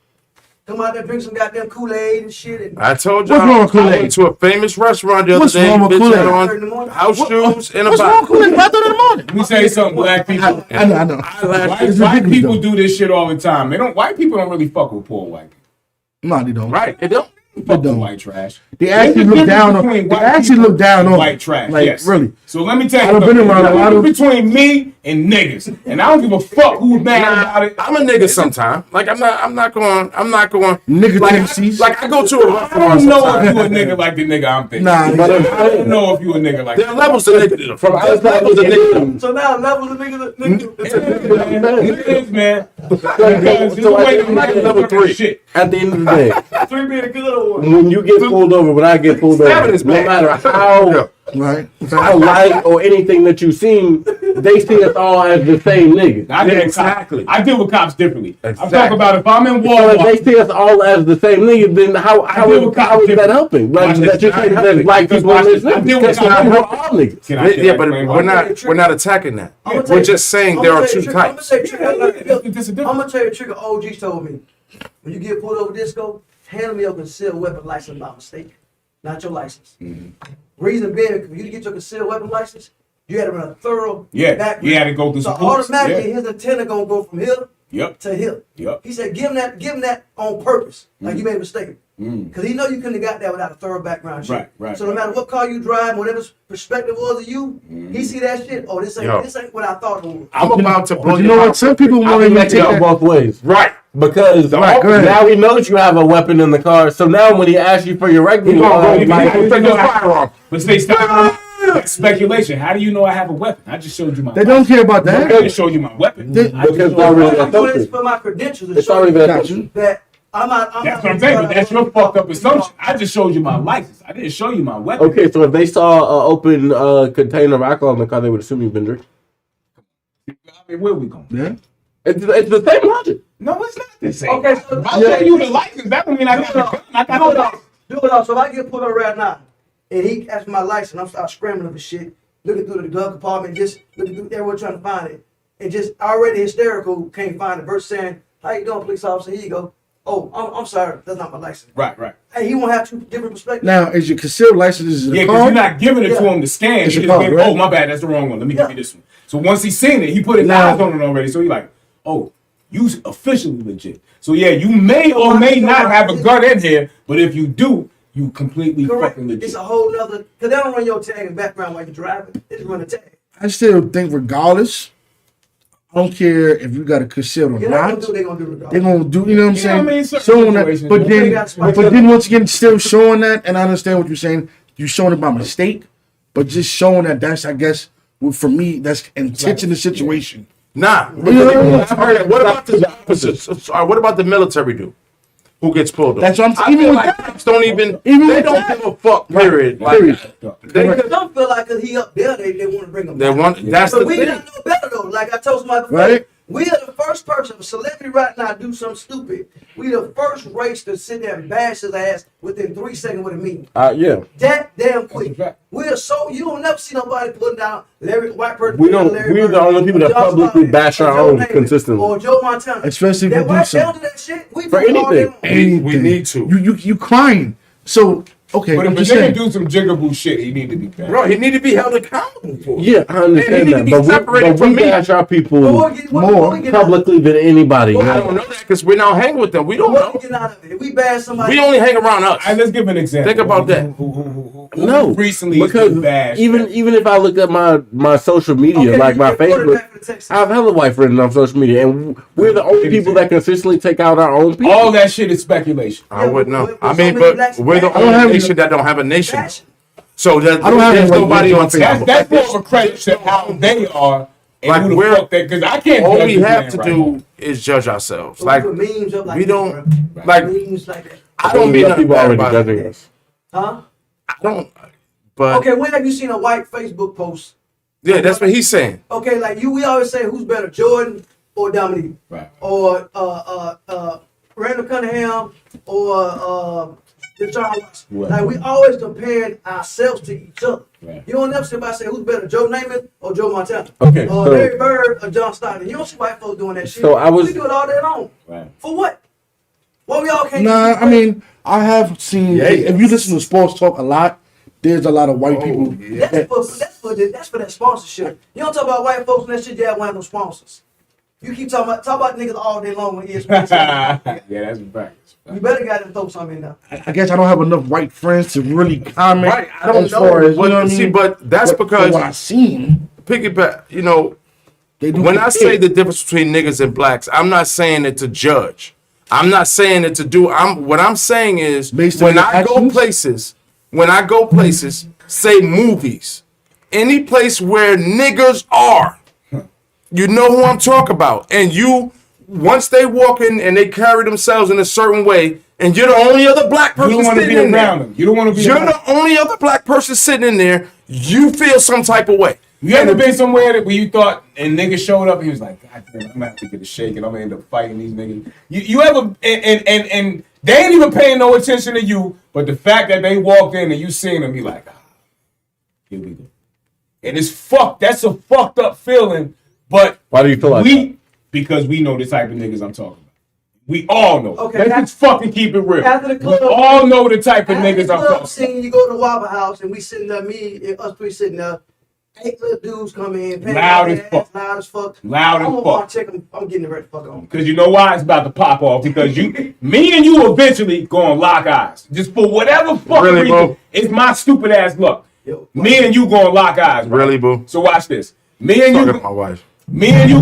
Come out there, drink some goddamn Kool-Aid and shit. And I told What's wrong y'all, with Kool-Aid? I went to a famous restaurant the other What's day. wrong with Bitch Kool-Aid? had In the on morning? house shoes and a What's wrong bottle. with Kool-Aid? About 3 in the morning. Let me say something, black people. I know. White people do this shit all the time. White people don't really fuck with poor white people. No, they don't. Right, it don't. Fuck with don't. white trash. They actually There's a look down difference on. between They white actually people look down and on white trash. Like Yes. really. So let me tell you I've been something. around a lot of- between me and niggas, and I don't give a fuck who's mad about it. I'm a nigga sometime. Like I'm not going. Nigga like, tendencies. like I go to a I restaurant don't know if sometimes. you a nigga like the nigga I'm thinking. Nah, I don't know if you a nigga like There that. are levels to nigga. From outside of the nigga. So now levels of niggas. It is, man. Because it's the So way I'm the like niggas level look at 3. shit. At the end of the day, 3 being a good one. when you get pulled over, when I get pulled Seven over, is no bad. matter how right? light or anything that you've seen, they see us all as the same niggas. I deal with exactly. cops. I deal with cops differently. I'm Exactly. talking about if I'm in So if Walmart. they see us all as the same niggas, then how deal with cops is that different. helping? Like Watch that this. you're saying that black Because people are watch this. I niggas. deal with Because cops. we're all niggas. Can I Yeah, but explain we're why? not attacking that. I'ma tell We're you- just saying I'ma there are tell you two a trick. I'ma types. tell you a trick I learned. This is different. I'm gonna tell you a trick an OG told me. When you get pulled over disco, hand me your concealed weapon license by mistake, not your license. Reason being, for you to get your concealed weapon license, you had to run a thorough background. you had to go through so some hoops. automatically Yeah. his antenna gonna go from here Yep. to here. Yep. He said, give him that on purpose, like you made a mistake. Because he know you couldn't have got that without a thorough background check. Right. So no matter what car you drive, whatever perspective was of you, he see that shit. Oh, this ain't what I thought it was. I'm about to blow But you your know what? mind. Some people I want think to that take can go that. both ways. Right. Because Go ahead. now he knows you have a weapon in the car, so now when he asks you for your regular, He gonna go. He like, gonna take your firearm. But they stop. That's speculation. How do you know I have a weapon? I just showed you my They don't care about I that. just showed you my weapon. They- I just because showed they're you- really I'm doing this assumption. for my credentials to It's show already you been Got assumption. you. that I'm not. That's what I'm saying. But that's your fucked up assumption. I just showed you my license. I didn't show you my weapon. Okay, so if they saw an open container of alcohol in the car, they would assume you've been drinking. I mean, where we going? Yeah. It's the same logic. No, it's not the same. Okay, so If I show you the license, that don't mean I got the gun. I got the license. Do it all. So if I get pulled over right now, and he asks for my license, I'm start scrambling for shit, looking through the glove compartment, just looking through everywhere trying to find it, and just already hysterical, can't find it. Versus saying, "How you doing, police officer?" Here you go. Oh, I'm sorry, that's not my license. Right. And he won't have two different perspectives. Now, is your concealed license in Yeah, the because car? you're not giving it to Yeah. him to scan. It's You a just card, give, right? oh, my bad, that's the wrong one. Let me give Yeah. you this one. So once he's seen it, he put his Now- eyes on it already. So he's like, oh, you officially legit. So yeah, you may or may not have a gun in here, but if you do, you completely Correct. fucking legit. It's a whole nother, because they don't run your tag in the background while you're driving. They just run the tag. I still think, regardless, I don't care if you got a concealed or You're not not. going to do what they're going to do They're regardless. gonna do, you know what I'm Yeah, saying? I mean, certain Showing that, situations, but but then, they got spots. but then once again, still showing that, and I understand what you're saying. You showing it by mistake, but just showing that that's, I guess, for me, that's intention the situation. Nah. Yeah. I've heard it. What about the opposite? What about the military dude who gets pulled over? That's what I'm saying. I Even feel with like that- cops don't even. even They with don't that- give a fuck. Period. Like, Period. they Some feel like because he up there, they want to bring him they back. want. That's But the we thing. gotta know better though. Like I told somebody before, Right. we are the first person, if a celebrity right now do something stupid, we the first race to sit there and bash his ass within 3 seconds with a meme. Yeah. That damn That's quick. a fact. We are so you don't never see nobody putting down Larry white person. We putting down don't- Larry we're the Bird, only people or that John publicly Stockton, bash or our Joe own Namath, consistently. Or Joe Montana. Especially if that you do white, they something. don't do that shit. We For do all day anything. long. We need to. You crying. So okay, But I'm if a just nigga saying. do some jigaboo shit, he need to be banned. Bro, he need to be held accountable for it. Yeah, I understand need to that. be But separated we from me. bash our people Before we get More out- publicly than anybody. I don't know that because we don't hang with them. We don't before we know. get out of it, if we bash somebody, We only hang around us. All right, let's give an example. Think about that. Who No, recently has because been bashed? even if I look at my social media, Okay, like my you quarterback Facebook, for the Texans. I have hella white friends on social media, and we're the only people that consistently take out our own people. all that shit is speculation. I wouldn't know. With I so mean, many but blacks we're the back- I don't only have nation that don't have a nation. Bash. So that, I don't have there's any nobody white on friends. top. That's more of a credit to how they are and Like, who the we're- fuck that. Because I can't. All judge we this have man to right do now. is judge ourselves. So Like, we put memes up like we this, don't, bro. like, memes like that. I don't be people bad already about judging it. us. Huh? I don't, but Okay, when have you seen a white Facebook post? yeah, that's what he's saying. Okay, like we always say, who's better, Jordan or Dominique, Right. or Randall Cunningham or Deshaun Watson. Right. Like we always comparing ourselves to each other. Right. You don't never see anybody say who's better, Joe Namath or Joe Montana, Okay, or so- Larry Bird or John Stockton. You don't see white folks doing that shit. So I was- we do it all day long. Right. For what? What we all can't Nah, I mean, I have seen. If you listen to sports talk a lot, there's a lot of white people. That's for that sponsorship. You don't talk about white folks and that shit. You have one of them sponsors. You keep talking about niggas all day long when ESPN. Yeah, that's a fact. You better got them folks on me now. I guess I don't have enough white friends to really comment. Right, I don't as know. far as, But, you know what I see, mean? but that's because what I've seen. piggyback. You know, They do when I compare. say the difference between niggas and blacks, I'm not saying it to judge. I'm not saying it to do. What I'm saying is Based on when your I go places, say movies, any place where niggas are, you know who I'm talking about. And you, once they walk in and they carry themselves in a certain way, and you're the only other black person You don't want to sitting be in there. around them. You don't want to be You're around them. the only other black person sitting in there. You feel some type of way. You ever been somewhere that where you thought and niggas showed up and he was like, God damn, I'm gonna have to get a shake and I'm gonna end up fighting these niggas. You ever and they ain't even paying no attention to you, but the fact that they walked in and you seen them, you like, here we go. And it's fucked. That's a fucked up feeling. But Why do you feel like that? Because we know the type of niggas I'm talking about. We all know. Okay, Let's just fucking keep it real. After the club, we all know the type of after niggas the I'm club talking about. scene, you go to the Waffle House and we sitting there, me and us three sitting there. 8 little dudes come in, Loud as fuck. loud as fuck. Loud as I'm fuck. gonna check them. I'm getting ready to fuck on. Because you know why it's about to pop off. Because me and you eventually gonna lock eyes. Just for whatever fucking Really, reason. bro? It's my stupid ass luck. Yo, Me and you gonna lock eyes. Right? Really, boo? So watch this. Me and Talking to you my wife.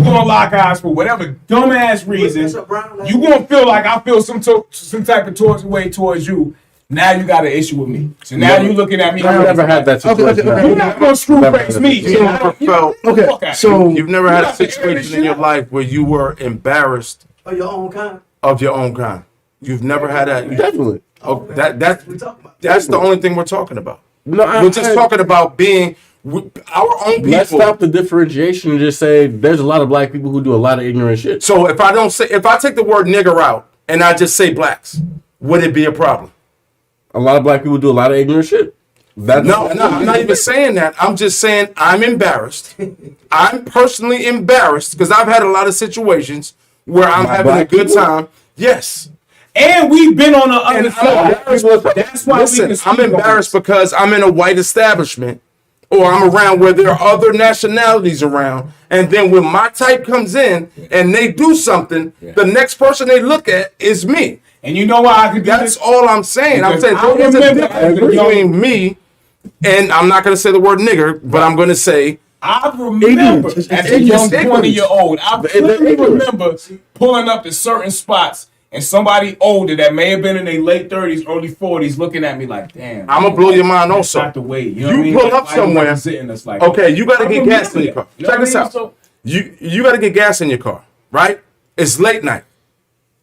gonna lock eyes for whatever dumbass reason. What's up, Brown? You gonna feel like I feel some type of way towards you. Now you got an issue with me. So now you looking at me. I've never had that situation. Okay. You're not gonna screw Never face had me. that You never felt. Okay, so You've never had a not the situation in your life where you were embarrassed Of your own kind. of your own kind. You've never had that. Definitely. Oh, that's We talking about. that's the only thing we're talking about. No, We're just talking about being our own people. Let's stop the differentiation and just say there's a lot of black people who do a lot of ignorant shit. So if I take the word nigger out and I just say blacks, would it be a problem? A lot of black people do a lot of ignorant shit. No, I'm not even saying that. I'm just saying I'm embarrassed. I'm personally embarrassed because I've had a lot of situations where I'm having a black good people? time. Yes. And we've been on the other And I'm side. embarrassed. That's why Listen, we can I'm speak on embarrassed this. because I'm in a white establishment or I'm around where there are other nationalities around. And then when my type comes in and they do something, the next person they look at is me. And you know why I could do That's this? all I'm saying. I'm Because saying I there's a remember difference as a young- between me and I'm not going to say the word nigger, but I'm going to say I remember Ignorance. It's as a young ignorance. 20-year-old, I clearly remember pulling up to certain spots and somebody older that may have been in their late 30s, early 40s looking at me like, damn. I'm gonna blow your mind that's also. not the way. You, know You what I mean? pull up Like, somewhere. representing us like Okay, that. you got to I get gas in remember your car. that. You know Check what this I mean? out. So- You got to get gas in your car, right? It's late night.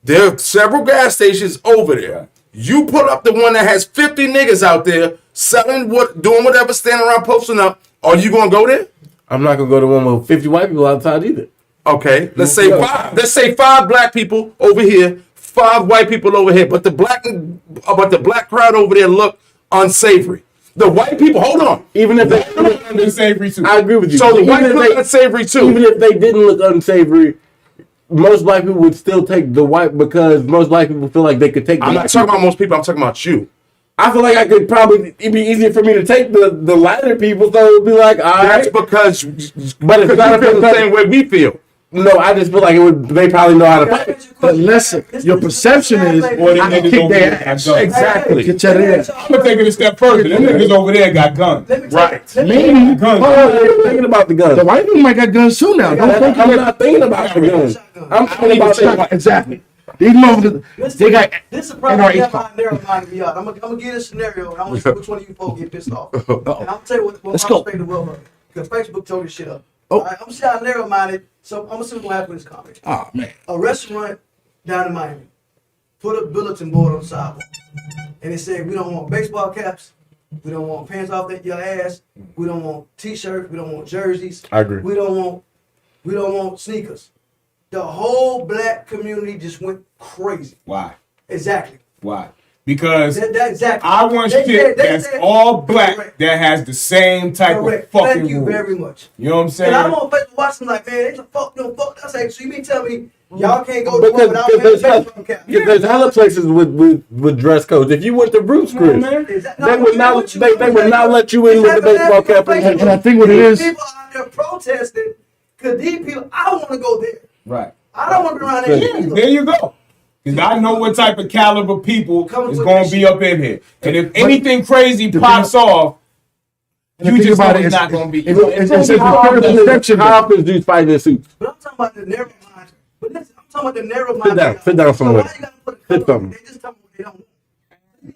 There are several gas stations over there. You pull up the one that has 50 niggas out there selling doing whatever, standing around posting up. Are you gonna go there? I'm not gonna go to one with 50 white people outside either. Okay, let's say five. Let's say 5 black people over here, 5 white people over here. But the black crowd over there look unsavory. The white people, hold on. Even if they, Unsavory too. I agree with you. So the white Even if look they- unsavory too. Even if they didn't look unsavory, most black people would still take the white because most black people feel like they could take the I'm white not talking people. about most people. I'm talking about you. I feel like I could probably, it'd be easier for me to take the lighter people, so it would be like, all That's right. because But if you it's not feel the because, same way we feel. no, I just feel like it would, they probably know how to fight. unless your perception is, Or them I can niggas kick over their there got ass. guns. Exactly. Get your ass. I'm gonna take it a step further. Them niggas over there got guns. Right. Maybe. Guns. I'm thinking about the guns. The white people might got guns too now. Don't think I'm not thinking about the guns. I'm thinking about the exactly. These motherfuckers, they got This is a problem NRA that my narrow minded me out. I'm gonna give this scenario and I'm gonna see which one of you folks get pissed off. And I'm gonna tell you what Let's my go. perspective was. Because Facebook told this shit up. Oh. All right, I'm gonna see how narrow minded, so I'm gonna see what's gonna happen with this comment. Oh man. A restaurant down in Miami put a bulletin board on the sidewalk. And it said, we don't want baseball caps, we don't want pants off your ass, we don't want t-shirts, we don't want jerseys. I agree. We don't want sneakers. The whole black community just went crazy. Why? Exactly. Why? Because exactly. I want They shit said- that's all black Correct. that has the same type Correct. of fucking Thank you rules. very much. You know what I'm saying? And I'm on Facebook watching like, man, they fuck them, fuck. I say, so you mean tell me y'all can't go to Because one without wearing a baseball cap? there's hella places with dress codes. If you went to Bruce Come on, Chris, man. they would not let you in with the baseball cap. And I think what it is, People out there protesting because these people, I don't want to go there. Right. I don't want to be around there. Yeah, there you go. Because I know what type of caliber people Coming is with going that to be shit. up in here. And if anything crazy the pops off, and the you thing just know about it it's is, not going to be. it's a How often do you fight in suits? But I'm talking about the narrow mind. But listen, I'm talking about the narrow mind. Sit down somewhere. So why you gotta put a Sit color on somewhere. it? They just tell me what they don't want.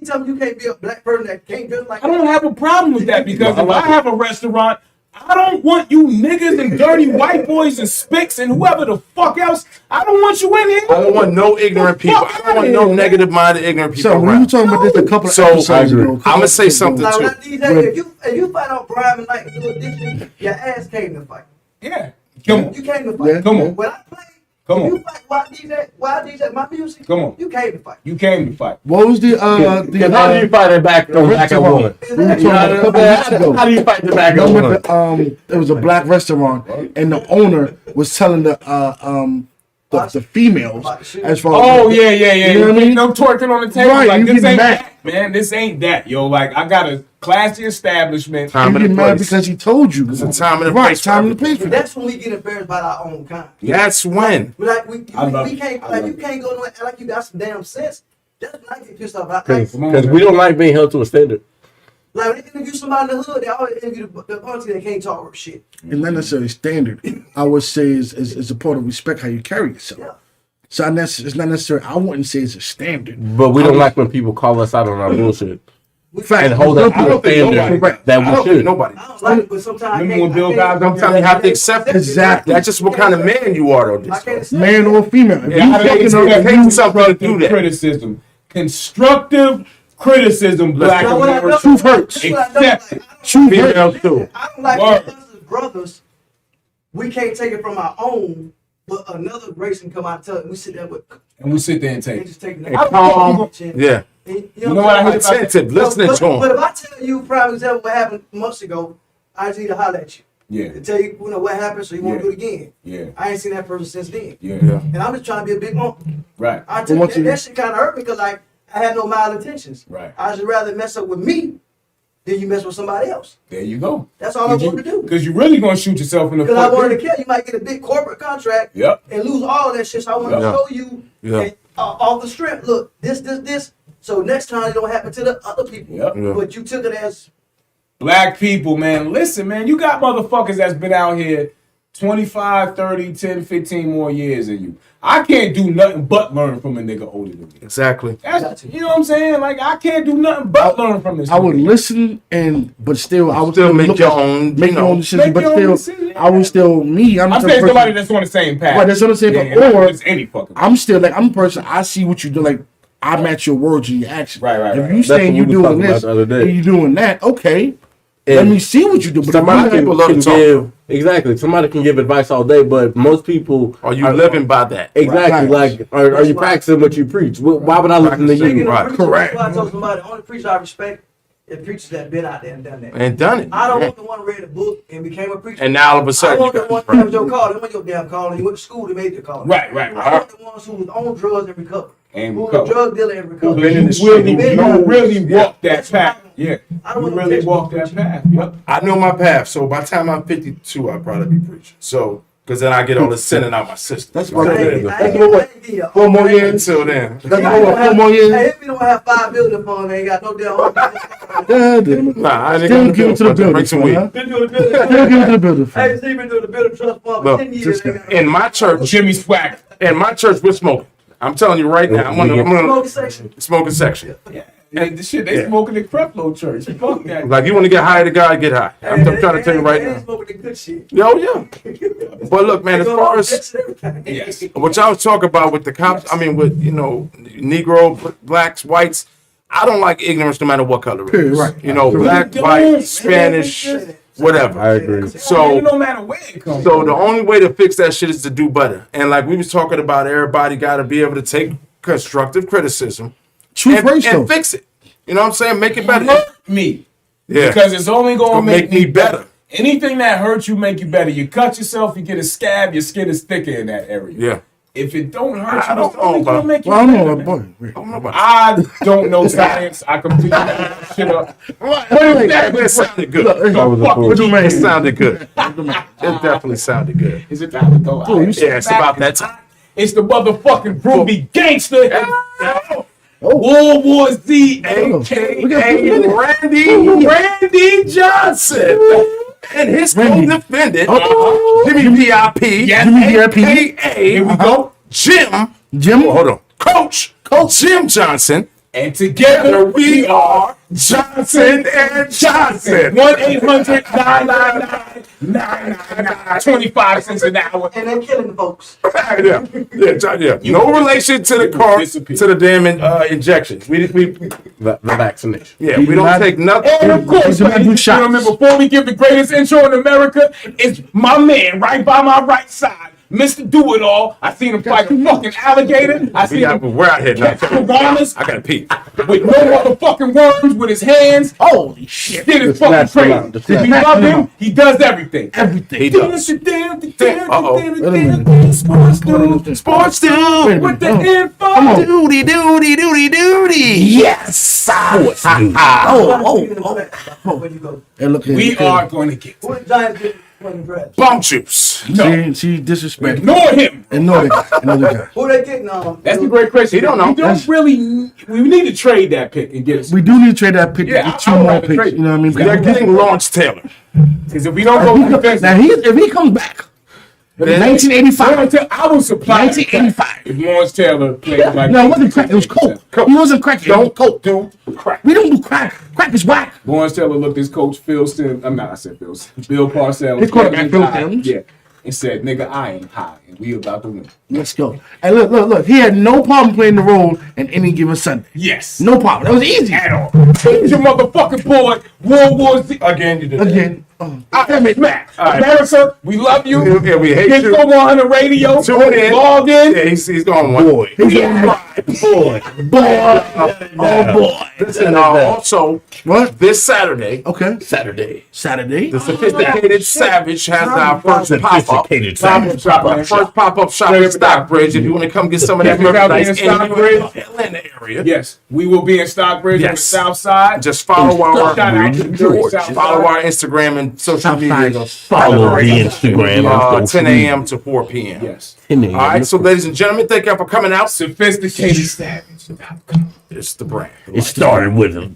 You tell me you can't be a black person that can't dress like I don't have a problem with that because if like I have a restaurant, I don't want you niggas and dirty white boys and spics and whoever the fuck else. I don't want you in here. I don't want no ignorant people. I don't want no negative-minded ignorant people so when you around. were talking about this a couple of So, episodes I agree. ago, I'ma say something Like, too. when I DJ, if you fight out Brian and like do addiction, your ass came to fight. Yeah. Come on. You came to fight. Yeah. Come on. When I play, Come if on. you fight wild DJ, my music, Come on. you came to fight. You came to fight. What was the Because how do you fight it back on back at woman? we were talking about a couple of weeks ago. How do you fight the back at Remember woman? it was a black restaurant, and the owner was telling the females as far Oh, as yeah. You know what I mean? No twerking on the table. Right, Like, you this getting ain't mad. that, man. This ain't that, yo. Like, I got a classy establishment. Time you and a get mad place. because he told you. It's a time and a right, place for time and a place for And that. that's when we get embarrassed by our own kind. That's when. But like we I love we it. can't I like love you it. can't go nowhere act like you got some damn sense. That's when I get pissed off. Like Because we don't like being held to a standard. when they interview somebody in the hood, they always interview the auntie that can't talk or shit. And not necessarily standard. I would say is a part of respect how you carry yourself. Yeah. So it's not necessarily. I wouldn't say it's a standard. But we don't like when people call us out on our bullshit Fact, and hold us I to a don't think nobody. standard I that don't we think should. nobody. I don't like it, but sometimes Remember when Bill Cosby Sometimes you have to accept it. Exactly. That's just what kind of man you are, though. I can't accept Man or female. If Yeah, I you don't fucking expect up, take something to do that. criticism. Constructive criticism, black Now, what I America. know- truth hurts. this is what I don't Accept like. it. Truth Females hurts. too. I don't like Word. us as brothers. We can't take it from our own, but another race can come out and tell it. We sit there with And we sit there and they take it. just take it. Yeah. You know what I hate about Attentive, listening but, to him. But if I tell you, prime example, what happened months ago, I just need to holler at you. Yeah, To tell you, what happened, so you won't Yeah. do it again. yeah, I ain't seen that person since then. yeah, And I'm just trying to be a big uncle. right. I tell you, once you- that shit kind of hurt me because, like, I had no intentions. Right. I just rather mess up with me than you mess with somebody else. There you go. That's all I wanted to do. Because you're really going to shoot yourself in the Because I foot. wanted to kill you. Might get a big corporate contract Yep. and lose all that shit. So I want to Yeah. show you Yeah. and, off the strip. Look, this. So next time it don't happen to the other people. Yep. Yeah. But you took it as Black people, man, listen, man, you got motherfuckers that's been out here 25, 30, 10, 15 more years than you. I can't do nothing but learn from a nigga older than me. Exactly. That's, you know what I'm saying? Like, I can't do nothing but learn from this I would nigga. listen but still I would Still make look your at- own, make you your know, own decision, make but your own still decision, I was still me. I'm I'm the saying person- somebody that's on the same path. Right, that's what I'm saying, Yeah, but- yeah, or- it's any fucking. I'm still like I'm a person. I see what you do. Like I match your words and your actions. Right, right, If right. you That's saying what you we was doing talking this about the other day. and you doing that, okay. Let And me see what you do. But somebody if can, you love can to talk. give exactly. Somebody can give advice all day, but most people Are you living by that? exactly Right. like are you practicing what you preach? Why would I listen to Speaking you? of Right, preachers, correct. that's why I told somebody, the only preacher I respect is preachers that been out there and done that. And done it. I don't want the one who read a book and became a preacher. And now all of a I sudden, want you the one got that was your call. That was your damn call. And you went to school, they made your call. Right, right, I right. want the ones who was on drugs and recovered. And Who was recovered. a drug dealer and recovered. been in the You street. really, Been you in the- really Yeah. walk that That's what path. I- Yeah. I don't You want really to walk that path. Yep. I know my path, so by the time I'm 52, I'll probably be preaching. So, because then I get all the sinning out my system. That's Right. right. I ain't That's give what- you 4 more years. Until then. That's Hey, what 4 more years. Hey, if you don't have 5 building funds, they ain't got no damn home. God damn it. Nah, I ain't Still gonna give it to the building. Bring some fund, weed. huh? Been doing the building. Still give it to the building. Hey, fund. see, been doing the building trust fund for Look, 10 years. just- They got In my church, Jimmy Swagger. in my church, we're smoking. I'm telling you right now, I'm on smoking the section. smoking section. And the shit, they Yeah. smoking the Creflo church. Fuck that. Like, you want to get high to God, get high. I'm trying to tell you right They now. ain't smoking the good shit. Yo, yeah. But look, man, as far as Yes. what y'all was talking about with the cops, I mean, with, you know, Negro, blacks, whites, I don't like ignorance no matter what color it Period, is. right. You know, black, Don't, white, man. Spanish, It's whatever. I agree. So, no matter where it comes So from. the only way to fix that shit is to do better. And like we was talking about, everybody got to be able to take constructive criticism, True phrase, though. and fix it. You know what I'm saying? Make it better. Hurt me. Yeah. Because it's only going to make me better. Anything that hurts you make you better. You cut yourself, you get a scab, your skin is thicker in that area. Yeah. If it don't hurt I you, don't it's only know, going to man. make you Well, I don't better. know, man. boy. I don't know science. I completely make that shit up. But It sounded good. It sounded good. It definitely sounded good. Is it time to go? Yeah, it's about that time. It's the motherfucking groovy gangster. World War Z, a.k.a. Randy Johnson. And his Randy. co-defendant, Jimmy P.I.P. Jimmy P.I.P. A.K.A. Here we go. Jim. Jim. Coach Jim Johnson. And together We are Johnson and Johnson. 1-800-999-999, 25 cents an hour. And they're killing folks. Yeah. No relation to the car, to the damn injections. The vaccination. Yeah, we don't take nothing. And of course, He's about to do ladies and gentlemen, shots. before we give the greatest intro in America, it's my man right by my right side, Mr. Do-It-All. I seen him fight a fucking alligator. I seen him We're out here now. catch piranhas I gotta pee. with no motherfucking worms with his hands. Holy shit. Shit is Snatch fucking them out. crazy. Just If you snatch love them him, out. he does everything. Everything. He does. Sports do with the info. Doody. Yes. Where you go? Hey, look here. We look here. are going to get Who the Giants get when draft? Bum juice. See, disrespect. ignore him. Ignore the guy. Ignore the guy. Who they getting? That's the great question. He don't know. We don't really. We need to trade that pick and get it. We do need to trade that pick Yeah, to get I two would more rather picks. trade You know what I mean? They're getting Lawrence Taylor. Because if we don't go defensive, Now, if he comes back, Then- 1985. I was surprised 1985. if Lawrence Taylor played like. No, it wasn't crack. It was coke. He wasn't crack. Don't do crack. We don't do crack. Crack is whack. Lawrence Taylor looked his coach Phil Sims. I said Phil Sims. Bill Parcells. His quarterback, Phil Sims. Yeah, and said, "Nigga, I am high, and we about to win." Let's go. And look. He had no problem playing the role in any given Sunday. Yes. No problem. That was easy. At all. Change your motherfucking board. World War Z. Again, you did that. Again. Damn it, Matt. right. America, we love you. Yeah, we hate you. Disco100 Radio. Tune in. Log in. Yeah, he's going one. Boy. Boy. Oh, boy. Listen, also, What? this Saturday, Okay. Saturday. Saturday. the Sophisticated Savage has our first pop-up. Sophisticated Stop, stop, man. First pop-up shop in Stockbridge. If you want to come get some of that Check us out in merchandise in Stockbridge. the Atlanta area, Yes, we will be in Stockbridge on the Yes. south side. just follow our Shout out to the Dirty South follow Side. our Instagram and social Southside. media. Follow the Instagram. 10 a.m. to 4 p.m. Yes. All right, so ladies and gentlemen, thank y'all for coming out. Sophisticated savage. It's the brand. It started with a